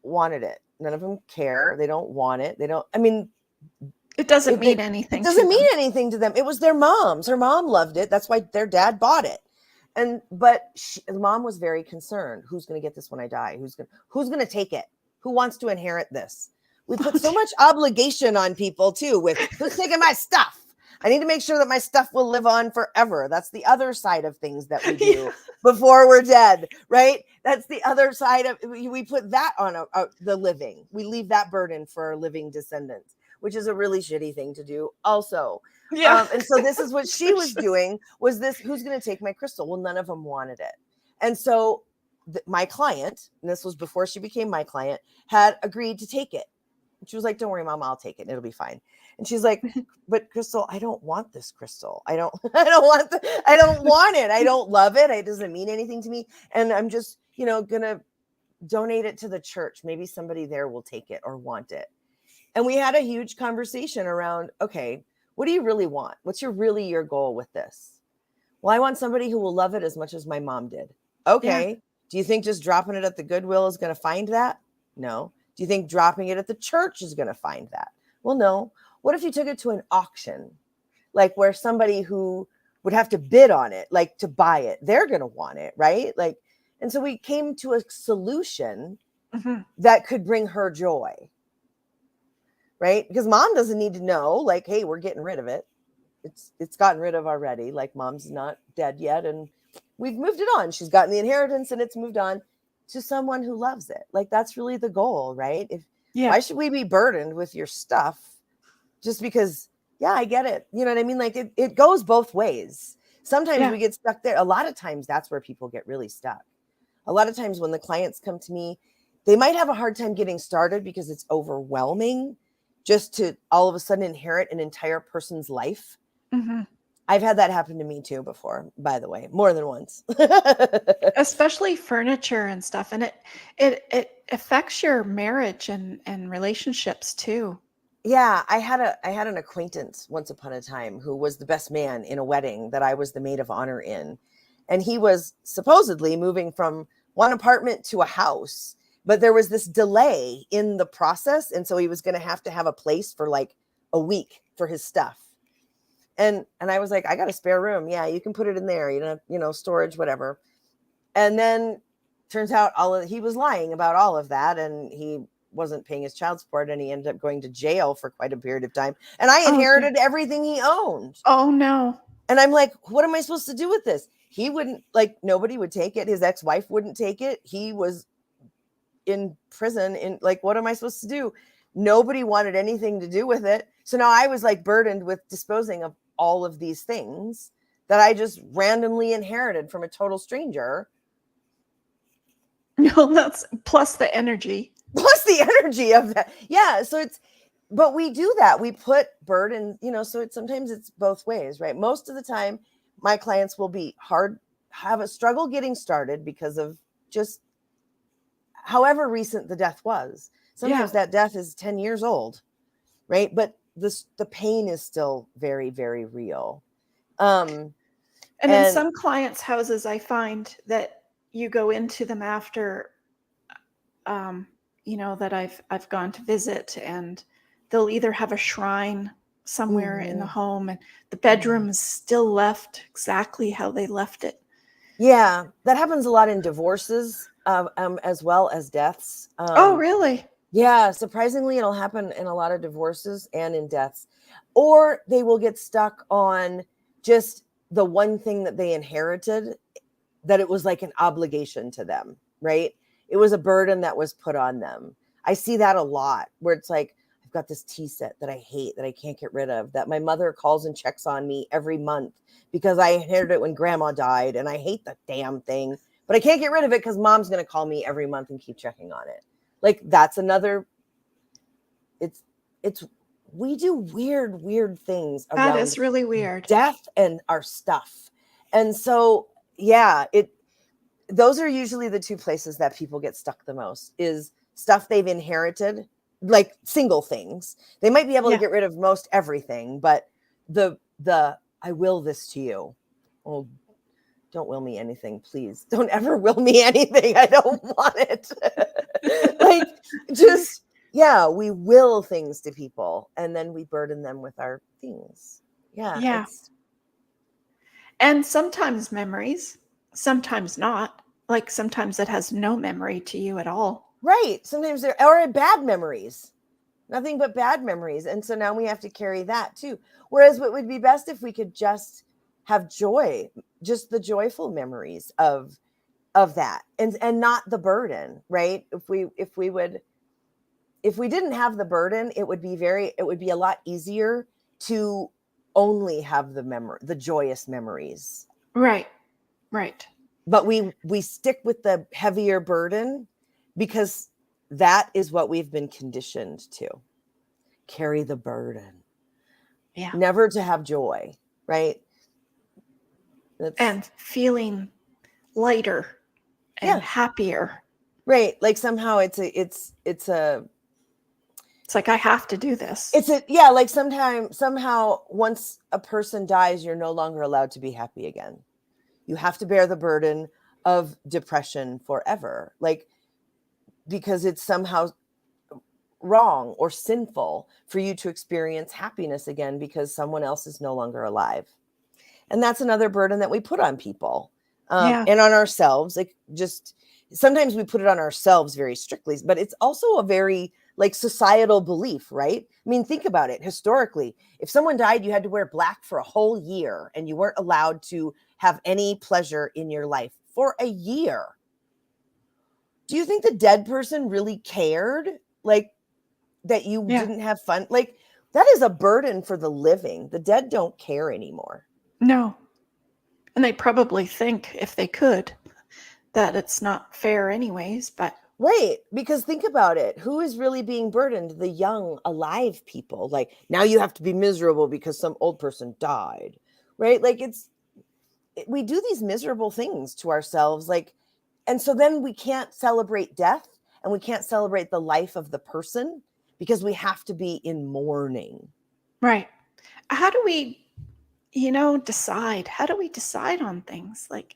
wanted it. None of them care. They don't want it. They don't, I mean, It doesn't it mean anything to doesn't mean them. anything to them. It was their mom's. Her mom loved it. That's why their dad bought it. But the mom was very concerned. Who's going to get this when I die? Who's going to take it? Who wants to inherit this? We put so much obligation on people too, with who's taking my stuff. I need to make sure that my stuff will live on forever. That's the other side of things that we do Yeah. before we're dead, right? That's the other side of, we put that on the living. We leave that burden for our living descendants, which is a really shitty thing to do also. Yeah. And so this is what she was doing, was this, who's going to take my crystal? Well, none of them wanted it. And so my client, and this was before she became my client, had agreed to take it. And she was like, don't worry, mom, I'll take it. It'll be fine. And she's like, but Krystal, I don't want this crystal. I don't want it. I don't love it. It doesn't mean anything to me. And I'm just, going to donate it to the church. Maybe somebody there will take it or want it. And we had a huge conversation around, okay, what do you really want? What's your goal with this? Well, I want somebody who will love it as much as my mom did. Okay. Yeah. Do you think just dropping it at the Goodwill is going to find that? No. Do you think dropping it at the church is going to find that? Well, no. What if you took it to an auction, like where somebody who would have to bid on it, like to buy it, they're going to want it, right? Like, and so we came to a solution that could bring her joy, right? Because mom doesn't need to know, like, hey, we're getting rid of it. It's gotten rid of already. Like, mom's not dead yet, and we've moved it on. She's gotten the inheritance, and it's moved on to someone who loves it. Like, that's really the goal, right? Why should we be burdened with your stuff just because? Yeah, I get it. You know what I mean? Like, it goes both ways. Sometimes we get stuck there. A lot of times that's where people get really stuck. A lot of times when the clients come to me, they might have a hard time getting started because it's overwhelming just to all of a sudden inherit an entire person's life. I've had that happen to me too before, by the way, more than once. Especially furniture and stuff, and it affects your marriage and relationships too. Yeah, I had an acquaintance once upon a time who was the best man in a wedding that I was the maid of honor in, and he was supposedly moving from one apartment to a house, but there was this delay in the process, and so he was going to have a place for like a week for his stuff. And I was like, I got a spare room. Yeah, you can put it in there, storage, whatever. And then turns out he was lying about all of that, and he wasn't paying his child support, and he ended up going to jail for quite a period of time. And I Oh, dear. inherited everything he owned. Oh, no. And I'm like, what am I supposed to do with this? He wouldn't, like, nobody would take it. His ex-wife wouldn't take it. He was in prison. Like, what am I supposed to do? Nobody wanted anything to do with it. So now I was like burdened with disposing of all of these things that I just randomly inherited from a total stranger. No, that's plus the energy. Plus the energy of that. Yeah. So but we do that. We put burden, so sometimes it's both ways, right? Most of the time, my clients will have a struggle getting started because of just however recent the death was. Sometimes that death is 10 years old, right? But the pain is still very, very real. And in some clients' houses, I find that you go into them after, that I've gone to visit, and they'll either have a shrine somewhere in the home, and the bedroom is still left exactly how they left it. Yeah, that happens a lot in divorces, as well as deaths. Oh, really? Yeah, surprisingly, it'll happen in a lot of divorces and in deaths. Or they will get stuck on just the one thing that they inherited, that it was like an obligation to them, right? It was a burden that was put on them. I see that a lot, where it's like, I've got this tea set that I hate, that I can't get rid of, that my mother calls and checks on me every month because I inherited it when grandma died, and I hate the damn thing, but I can't get rid of it because mom's going to call me every month and keep checking on it. Like, that's another, we do weird things around That is really weird. death and our stuff. And so, yeah, those are usually the two places that people get stuck the most, is stuff they've inherited, like single things. They might be able to get rid of most everything, but the I will this to you. Oh, don't will me anything, please. Don't ever will me anything. I don't want it. Like, just, we will things to people, and then we burden them with our things. Yeah. And sometimes memories, sometimes not. Like, sometimes it has no memory to you at all. Right. Sometimes there are bad memories, nothing but bad memories. And so now we have to carry that too. Whereas what would be best if we could just have joy, just the joyful memories of that, and not the burden, right? If we didn't have the burden, it would be a lot easier to only have the joyous memories. Right. But we stick with the heavier burden because that is what we've been conditioned to carry, the burden. Yeah. Never to have joy, right? And feeling lighter and happier. Right. Like somehow it's like, I have to do this. Like somehow once a person dies, you're no longer allowed to be happy again. You have to bear the burden of depression forever. Like, because it's somehow wrong or sinful for you to experience happiness again because someone else is no longer alive. And that's another burden that we put on people, and on ourselves. Like, just sometimes we put it on ourselves very strictly, but it's also a very like societal belief, right? I mean, think about it. Historically, if someone died, you had to wear black for a whole year, and you weren't allowed to have any pleasure in your life for a year. Do you think the dead person really cared, like, that you didn't have fun? Like, that is a burden for the living. The dead don't care anymore. No. And they probably think, if they could, that it's not fair anyways, but... Right, because think about it. Who is really being burdened? The young, alive people. Like, now you have to be miserable because some old person died, right? Like, we do these miserable things to ourselves, like, and so then we can't celebrate death, and we can't celebrate the life of the person because we have to be in mourning. Right. How do we, decide? How do we decide on things? Like,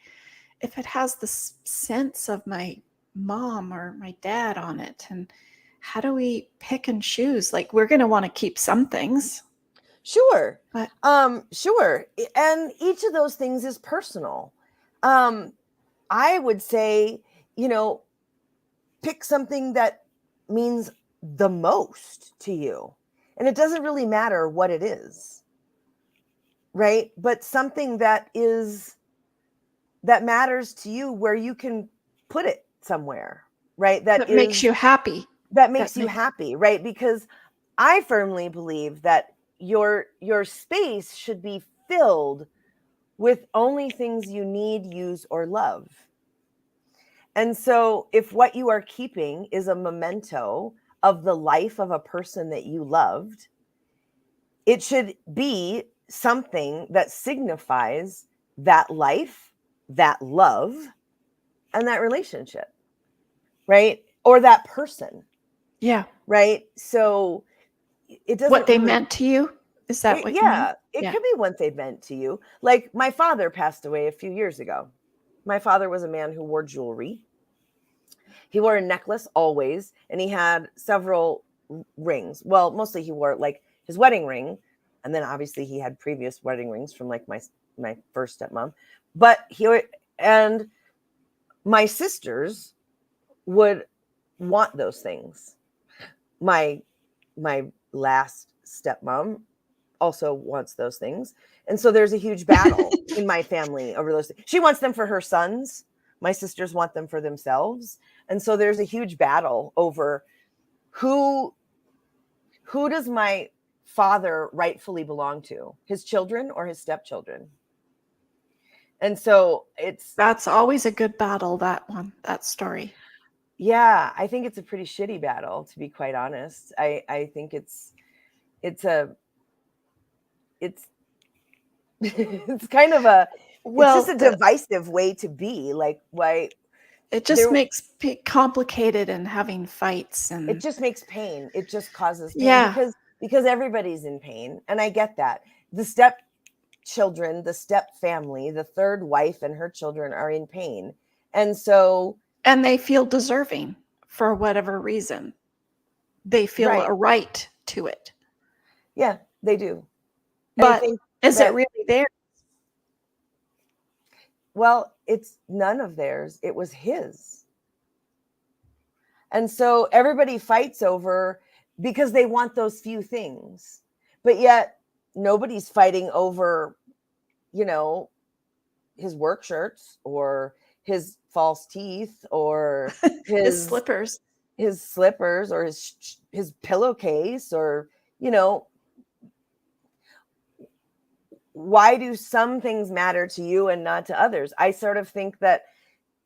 if it has the sense of my mom or my dad on it, and how do we pick and choose? Like, we're going to want to keep some things. Sure. But sure. And each of those things is personal. I would say, you know, pick something that means the most to you. And it doesn't really matter what it is, right? But something that matters to you, where you can put it somewhere, right? That makes you happy. That makes you happy, right? Because I firmly believe that your space should be filled with only things you need, use, or love. And so if what you are keeping is a memento of the life of a person that you loved, it should be something that signifies that life, that love, and that relationship, right? Or that person. Yeah. Right. So it doesn't What they really, meant to you? Is that what you mean? yeah, it could be what they meant to you. Like my father passed away a few years ago. My father was a man who wore jewelry. He wore a necklace always, and he had several rings. Well, mostly he wore like his wedding ring, and then obviously he had previous wedding rings from like my first stepmom. But and my sisters would want those things. My last stepmom also wants those things. And so there's a huge battle in my family over those things. She wants them for her sons. My sisters want them for themselves. And so there's a huge battle over who does my father rightfully belong to, his children or his stepchildren? And so That's always a good battle, that story. Yeah, I think it's a pretty shitty battle, to be quite honest. I think it's it's it's kind of it's just a divisive way to be. Like, why it just makes complicated and having fights, and it just makes pain. It just causes pain because everybody's in pain, and I get that. The stepchildren, the step family, the third wife and her children are in pain, and they feel deserving for whatever reason. They feel a right to it. Yeah, they do. But is it really theirs? Well, it's none of theirs. It was his. And so everybody fights over because they want those few things. But yet nobody's fighting over, his work shirts or his false teeth or his slippers or his pillowcase or, why do some things matter to you and not to others? I sort of think that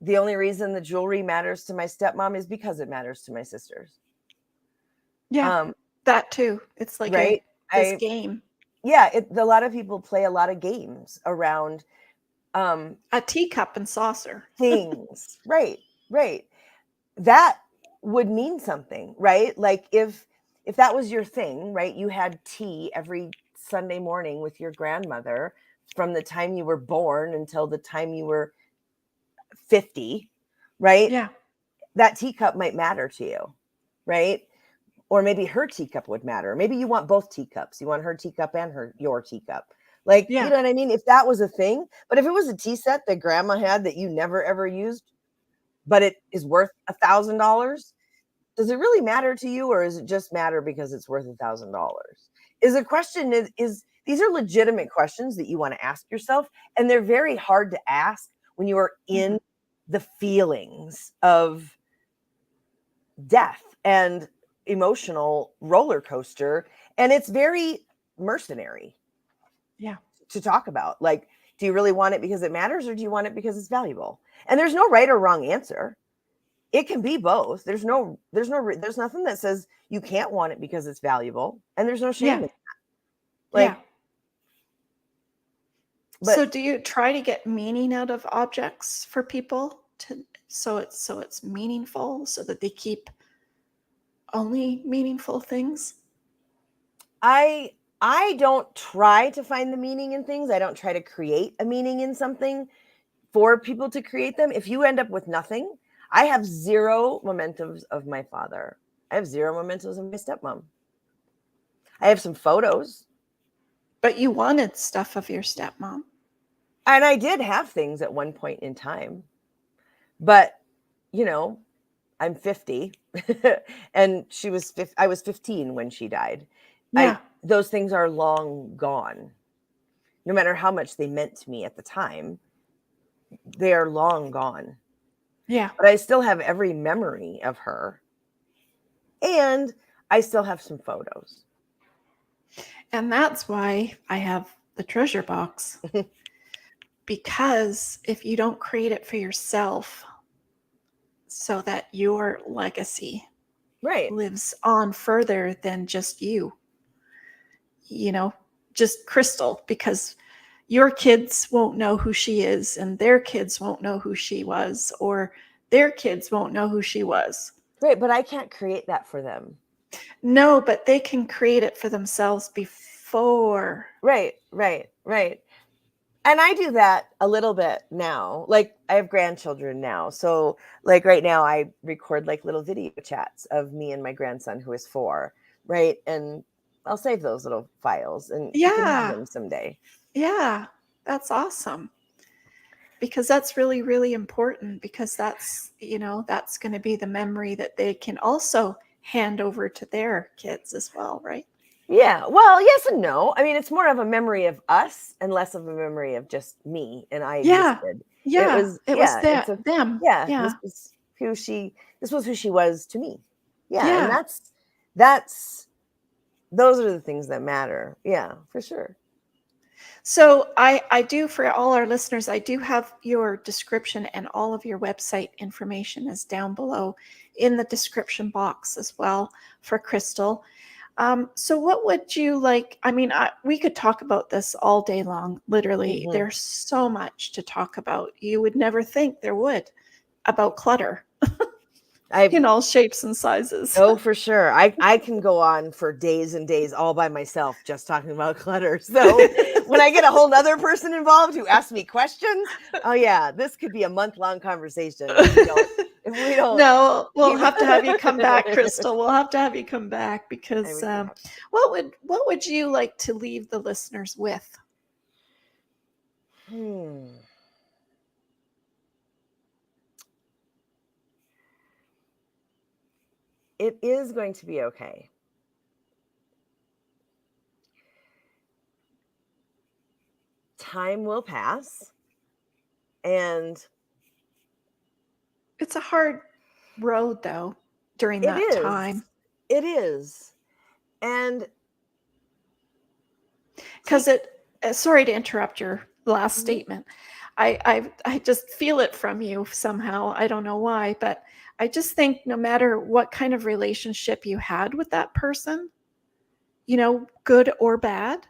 the only reason the jewelry matters to my stepmom is because it matters to my sisters. Yeah, that too. It's like this game. Yeah, a lot of people play a lot of games around a teacup and saucer things. Right. That would mean something, right? Like if that was your thing, right? You had tea every Sunday morning with your grandmother from the time you were born until the time you were 50, right? Yeah. That teacup might matter to you, right? Or maybe her teacup would matter. Maybe you want both teacups. You want her teacup and your teacup. Like, you know what I mean? If that was a thing, but if it was a tea set that grandma had that you never ever used, but it is worth $1,000, does it really matter to you, or does it just matter because it's worth $1,000? Is a question is these are legitimate questions that you want to ask yourself, and they're very hard to ask when you are in the feelings of death and emotional roller coaster, and it's very mercenary to talk about. Like, do you really want it because it matters, or do you want it because it's valuable? And there's no right or wrong answer. It can be both. There's nothing that says you can't want it because it's valuable, and there's no shame in that. Like, but, so do you try to get meaning out of objects for people so it's meaningful, so that they keep only meaningful things? I don't try to find the meaning in things. I don't try to create a meaning in something for people to create them. If you end up with nothing, I have zero mementos of my father. I have zero mementos of my stepmom. I have some photos. But you wanted stuff of your stepmom. And I did have things at one point in time. But, you know, I'm 50 and I was 15 when she died. Yeah. Those things are long gone. No matter how much they meant to me at the time, they are long gone. Yeah. But I still have every memory of her. And I still have some photos. And that's why I have the treasure box. Because if you don't create it for yourself so that your legacy Right. lives on further than just you, just Krystal, because your kids won't know who she is and their kids won't know who she was, or their kids won't know who she was. Right. But I can't create that for them. No, but they can create it for themselves before. Right. And I do that a little bit now. Like, I have grandchildren now. So, like, right now I record like little video chats of me and my grandson who is 4, right? And I'll save those little files and you can have Yeah. them someday. Yeah. That's awesome. Because that's really, really important, because that's going to be the memory that they can also hand over to their kids as well, right? Yeah. Well, yes and no. I mean, it's more of a memory of us and less of a memory of just me and I Yeah. existed. Yeah. It was It's a, them. yeah, Yeah. this was who she was to me. Yeah. And Yeah. that's, those are the things that matter. Yeah, for sure. So I do, for all our listeners, I do have your description, and all of your website information is down below in the description box as well for Krystal. So what would you like? I mean, we could talk about this all day long. Literally, Mhm. there's so much to talk about. You would never think there would, about clutter in all shapes and sizes. Oh, for sure. I can go on for days and days all by myself just talking about clutter. So when I get a whole nother person involved who asks me questions, oh yeah, this could be a month-long conversation if we don't No, we'll keep have to have you come back, Krystal. We'll have to have you come back, I because would have what would you like to leave the listeners with? It is going to be okay. Time will pass, and It's a hard road, though, during it that is. time. It is. And Because sorry to interrupt your last statement. I just feel it from you somehow. I don't know why, but I just think no matter what kind of relationship you had with that person, good or bad,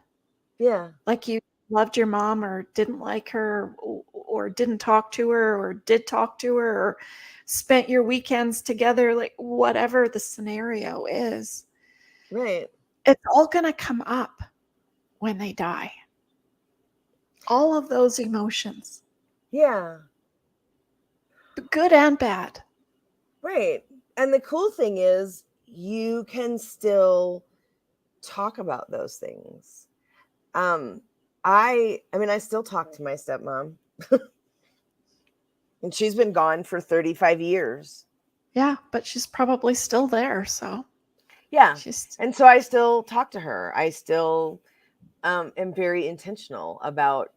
yeah, like you loved your mom or didn't like her, or didn't talk to her or did talk to her, or spent your weekends together, like whatever the scenario is, right. it's all going to come up when they die. All of those emotions, Yeah, good and bad. right. And the cool thing is you can still talk about those things. I mean, I still talk to my stepmom. And she's been gone for 35 years. Yeah, but she's probably still there, so Yeah. she's And so I still talk to her. I still am very intentional about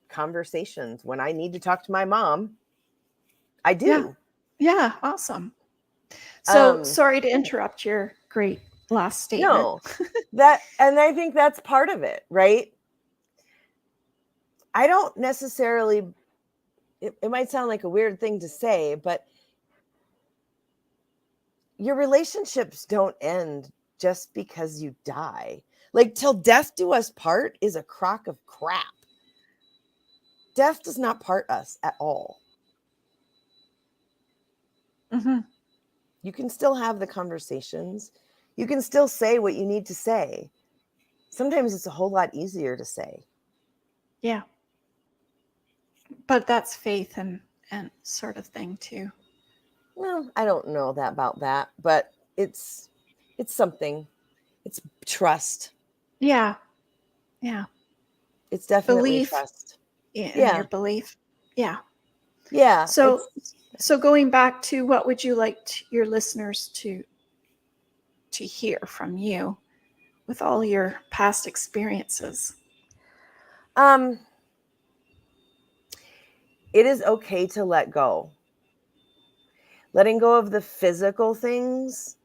conversations. When I need to talk to my mom, I yeah. do. Yeah, awesome. So Um, sorry to interrupt your great last statement. no, and I think that's part of it, right? I don't necessarily, it might sound like a weird thing to say, but your relationships don't end just because you die. Like, till death do us part is a crock of crap. Death does not part us at all. Mm-hmm. You can still have the conversations. You can still say what you need to say. Sometimes it's a whole lot easier to say. Yeah. But that's faith and sort of thing too. Well, I don't know about that, but it's something. It's trust. Yeah. Yeah. It's definitely Belief trust. in Yeah. your belief. Yeah. Yeah. So So going back to what would you like your listeners to hear from you with all your past experiences? It is okay to let go. Letting go of the physical things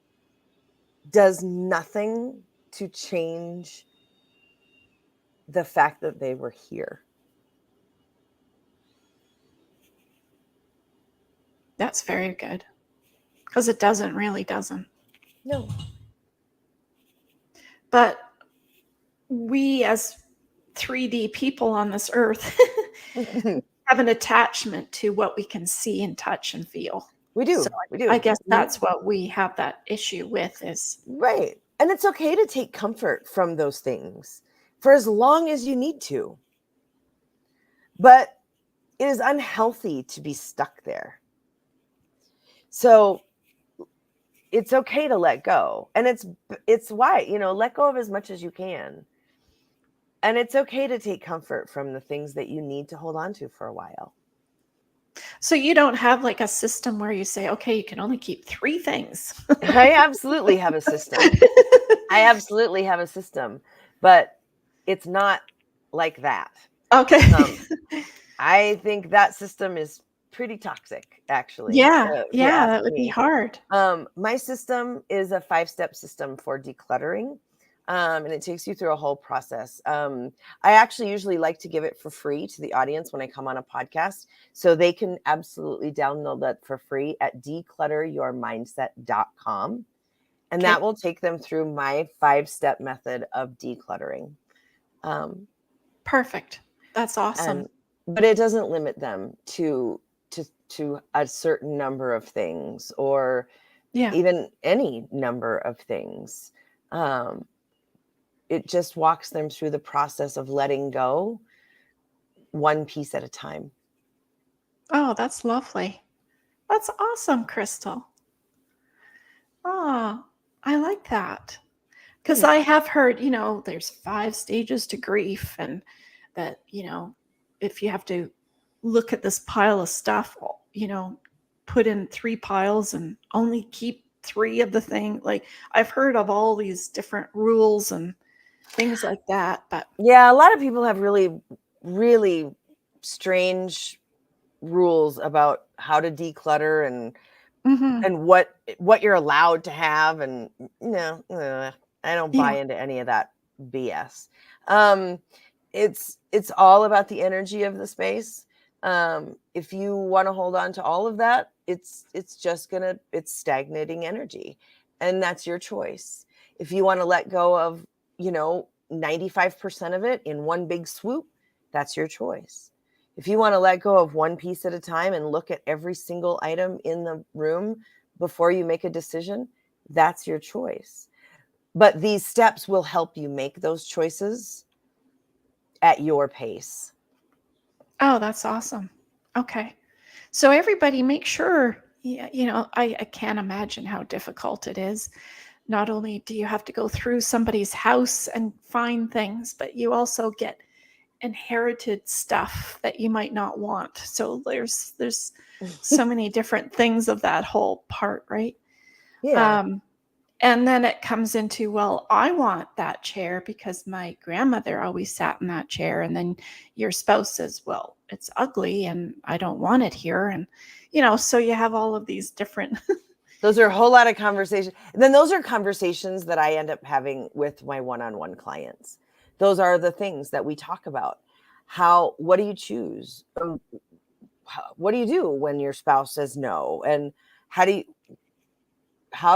does nothing to change the fact that they were here. That's very good. Because it doesn't. No. But we as 3D people on this earth have an attachment to what we can see and touch and feel. We do. So We do. I guess that's what we have that issue with is right. And it's okay to take comfort from those things for as long as you need to. But it is unhealthy to be stuck there. So it's okay to let go. And it's why, let go of as much as you can. And it's okay to take comfort from the things that you need to hold on to for a while. So you don't have like a system where you say, okay, you can only keep 3 things. I absolutely have a system. But it's not like that. Okay. I think that system is pretty toxic, actually. Yeah, if you ask that would be me. hard. My system is a 5-step system for decluttering. And it takes you through a whole process. I actually usually like to give it for free to the audience when I come on a podcast. So they can absolutely download that for free at declutteryourmindset.com. And that will take them through my 5-step method of decluttering. Perfect. That's awesome. But it doesn't limit them to a certain number of things or even any number of things. It just walks them through the process of letting go one piece at a time. Oh, that's lovely. That's awesome, Krystal. Oh, I like that. Because I have heard, there's 5 stages to grief, and that, if you have to look at this pile of stuff, put in 3 piles and only keep 3 of the thing. Like, I've heard of all these different rules and things like that. But yeah, a lot of people have really, really strange rules about how to declutter and what you're allowed to have. And no, I don't buy into any of that BS. It's all about the energy of the space. If you want to hold on to all of that, it's stagnating energy, and that's your choice. If you want to let go of 95% of it in one big swoop, that's your choice. If you want to let go of one piece at a time and look at every single item in the room before you make a decision, that's your choice. But these steps will help you make those choices at your pace. Oh, that's awesome. Okay. So everybody make sure, I can't imagine how difficult it is. Not only do you have to go through somebody's house and find things, but you also get inherited stuff that you might not want. So there's so many different things of that whole part, right? Yeah. And then it comes into, well, I want that chair because my grandmother always sat in that chair. And then your spouse says, well, it's ugly and I don't want it here. And, so you have all of these different. Those are a whole lot of conversations. And then those are conversations that I end up having with my one-on-one clients. Those are the things that we talk about. What do you choose? What do you do when your spouse says no? And how do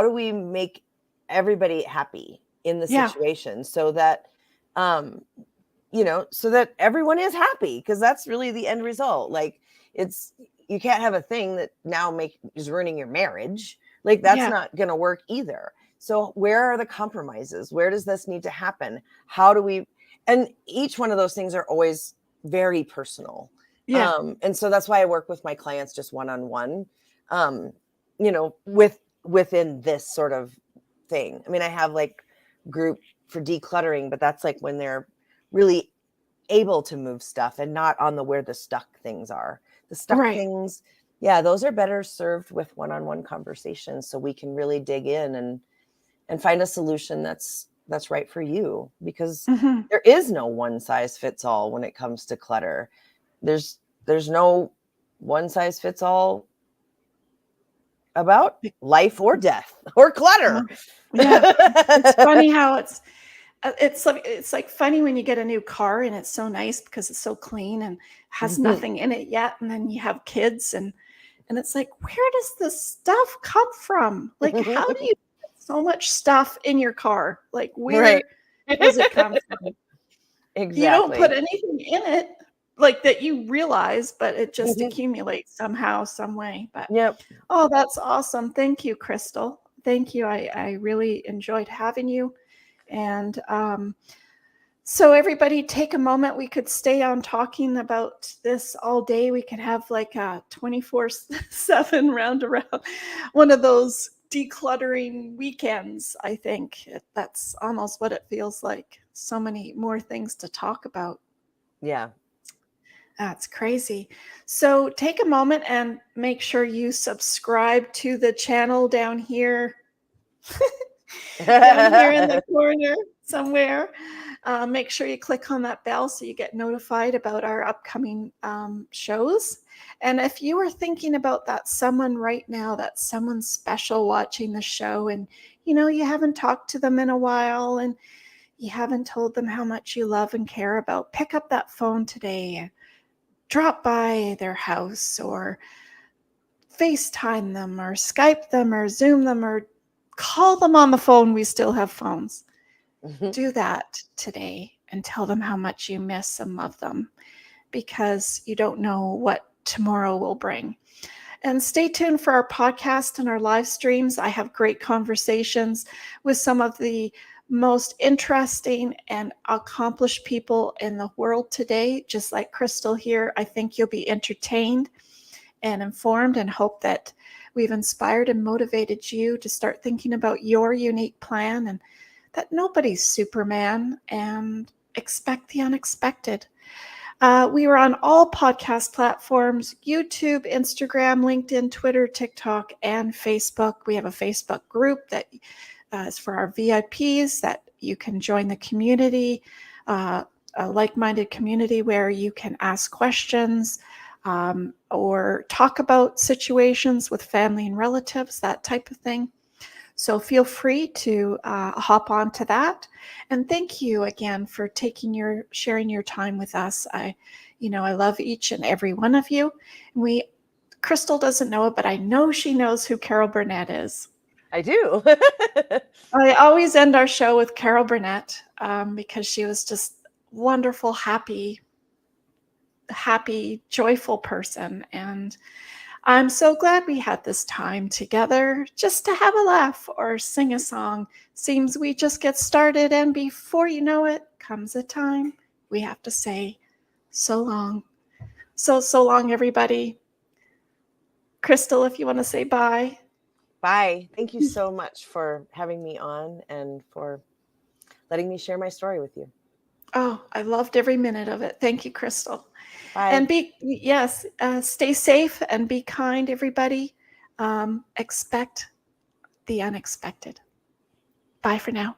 we make everybody happy in the situation so that, so that everyone is happy? Because that's really the end result. Like, you can't have a thing that now is ruining your marriage. Like, that's not going to work either. So where are the compromises? Where does this need to happen? How do we, and each one of those things are always very personal. Yeah. And so that's why I work with my clients just one-on-one, within this sort of thing. I mean, I have like group for decluttering, but that's like when they're really able to move stuff and not on where the stuck things are. The stuck things, Yeah, those are better served with one-on-one conversations, so we can really dig in and find a solution that's right for you, because Mhm. there is no one size fits all when it comes to clutter. There's no one size fits all about life or death or Uh, clutter. yeah. It's funny how it's like funny when you get a new car and it's so nice because it's so clean and has nothing in it yet, and then you have kids and it's like, where does this stuff come from? Like, how do you get so much stuff in your car? Like, Right. where does it come from? You don't put Exactly. anything in it like that you realize, but it just accumulates somehow, some way. But Yep. oh, that's awesome. Thank you, Krystal. Thank you. I really enjoyed having you. And so everybody take a moment. We could stay on talking about this all day. We could have like a 24/7 round around one of those decluttering weekends. I think that's almost what it feels like. So many more things to talk about. Yeah. That's crazy. So take a moment and make sure you subscribe to the channel down here, down here in the corner somewhere. Make sure you click on that bell so you get notified about our upcoming shows. And if you are thinking about that someone right now, that someone special watching the show, and you haven't talked to them in a while, and you haven't told them how much you love and care about, pick up that phone today, drop by their house, or FaceTime them, or Skype them, or Zoom them, or call them on the phone. We still have phones. Do that today and tell them how much you miss and love them, because you don't know what tomorrow will bring. And stay tuned for our podcast and our live streams. I have great conversations with some of the most interesting and accomplished people in the world today, just like Krystal here. I think you'll be entertained and informed, and hope that we've inspired and motivated you to start thinking about your unique plan, and that nobody's Superman, and expect the unexpected. We are on all podcast platforms: YouTube, Instagram, LinkedIn, Twitter, TikTok, and Facebook. We have a Facebook group that is for our VIPs, that you can join the community, a like-minded community where you can ask questions, or talk about situations with family and relatives, that type of thing. So feel free to hop on to that. And thank you again for sharing your time with us. I love each and every one of you. Krystal doesn't know it, but I know she knows who Carol Burnett is. I do. I always end our show with Carol Burnett, because she was just wonderful, happy, joyful person. And I'm so glad we had this time together just to have a laugh or sing a song. Seems we just get started, and before you know it, comes a time we have to say so long. So long, everybody. Krystal, if you want to say bye. Bye. Thank you so much for having me on and for letting me share my story with you. Oh, I loved every minute of it. Thank you, Krystal. Bye. And stay safe and be kind, everybody. Expect the unexpected. Bye for now.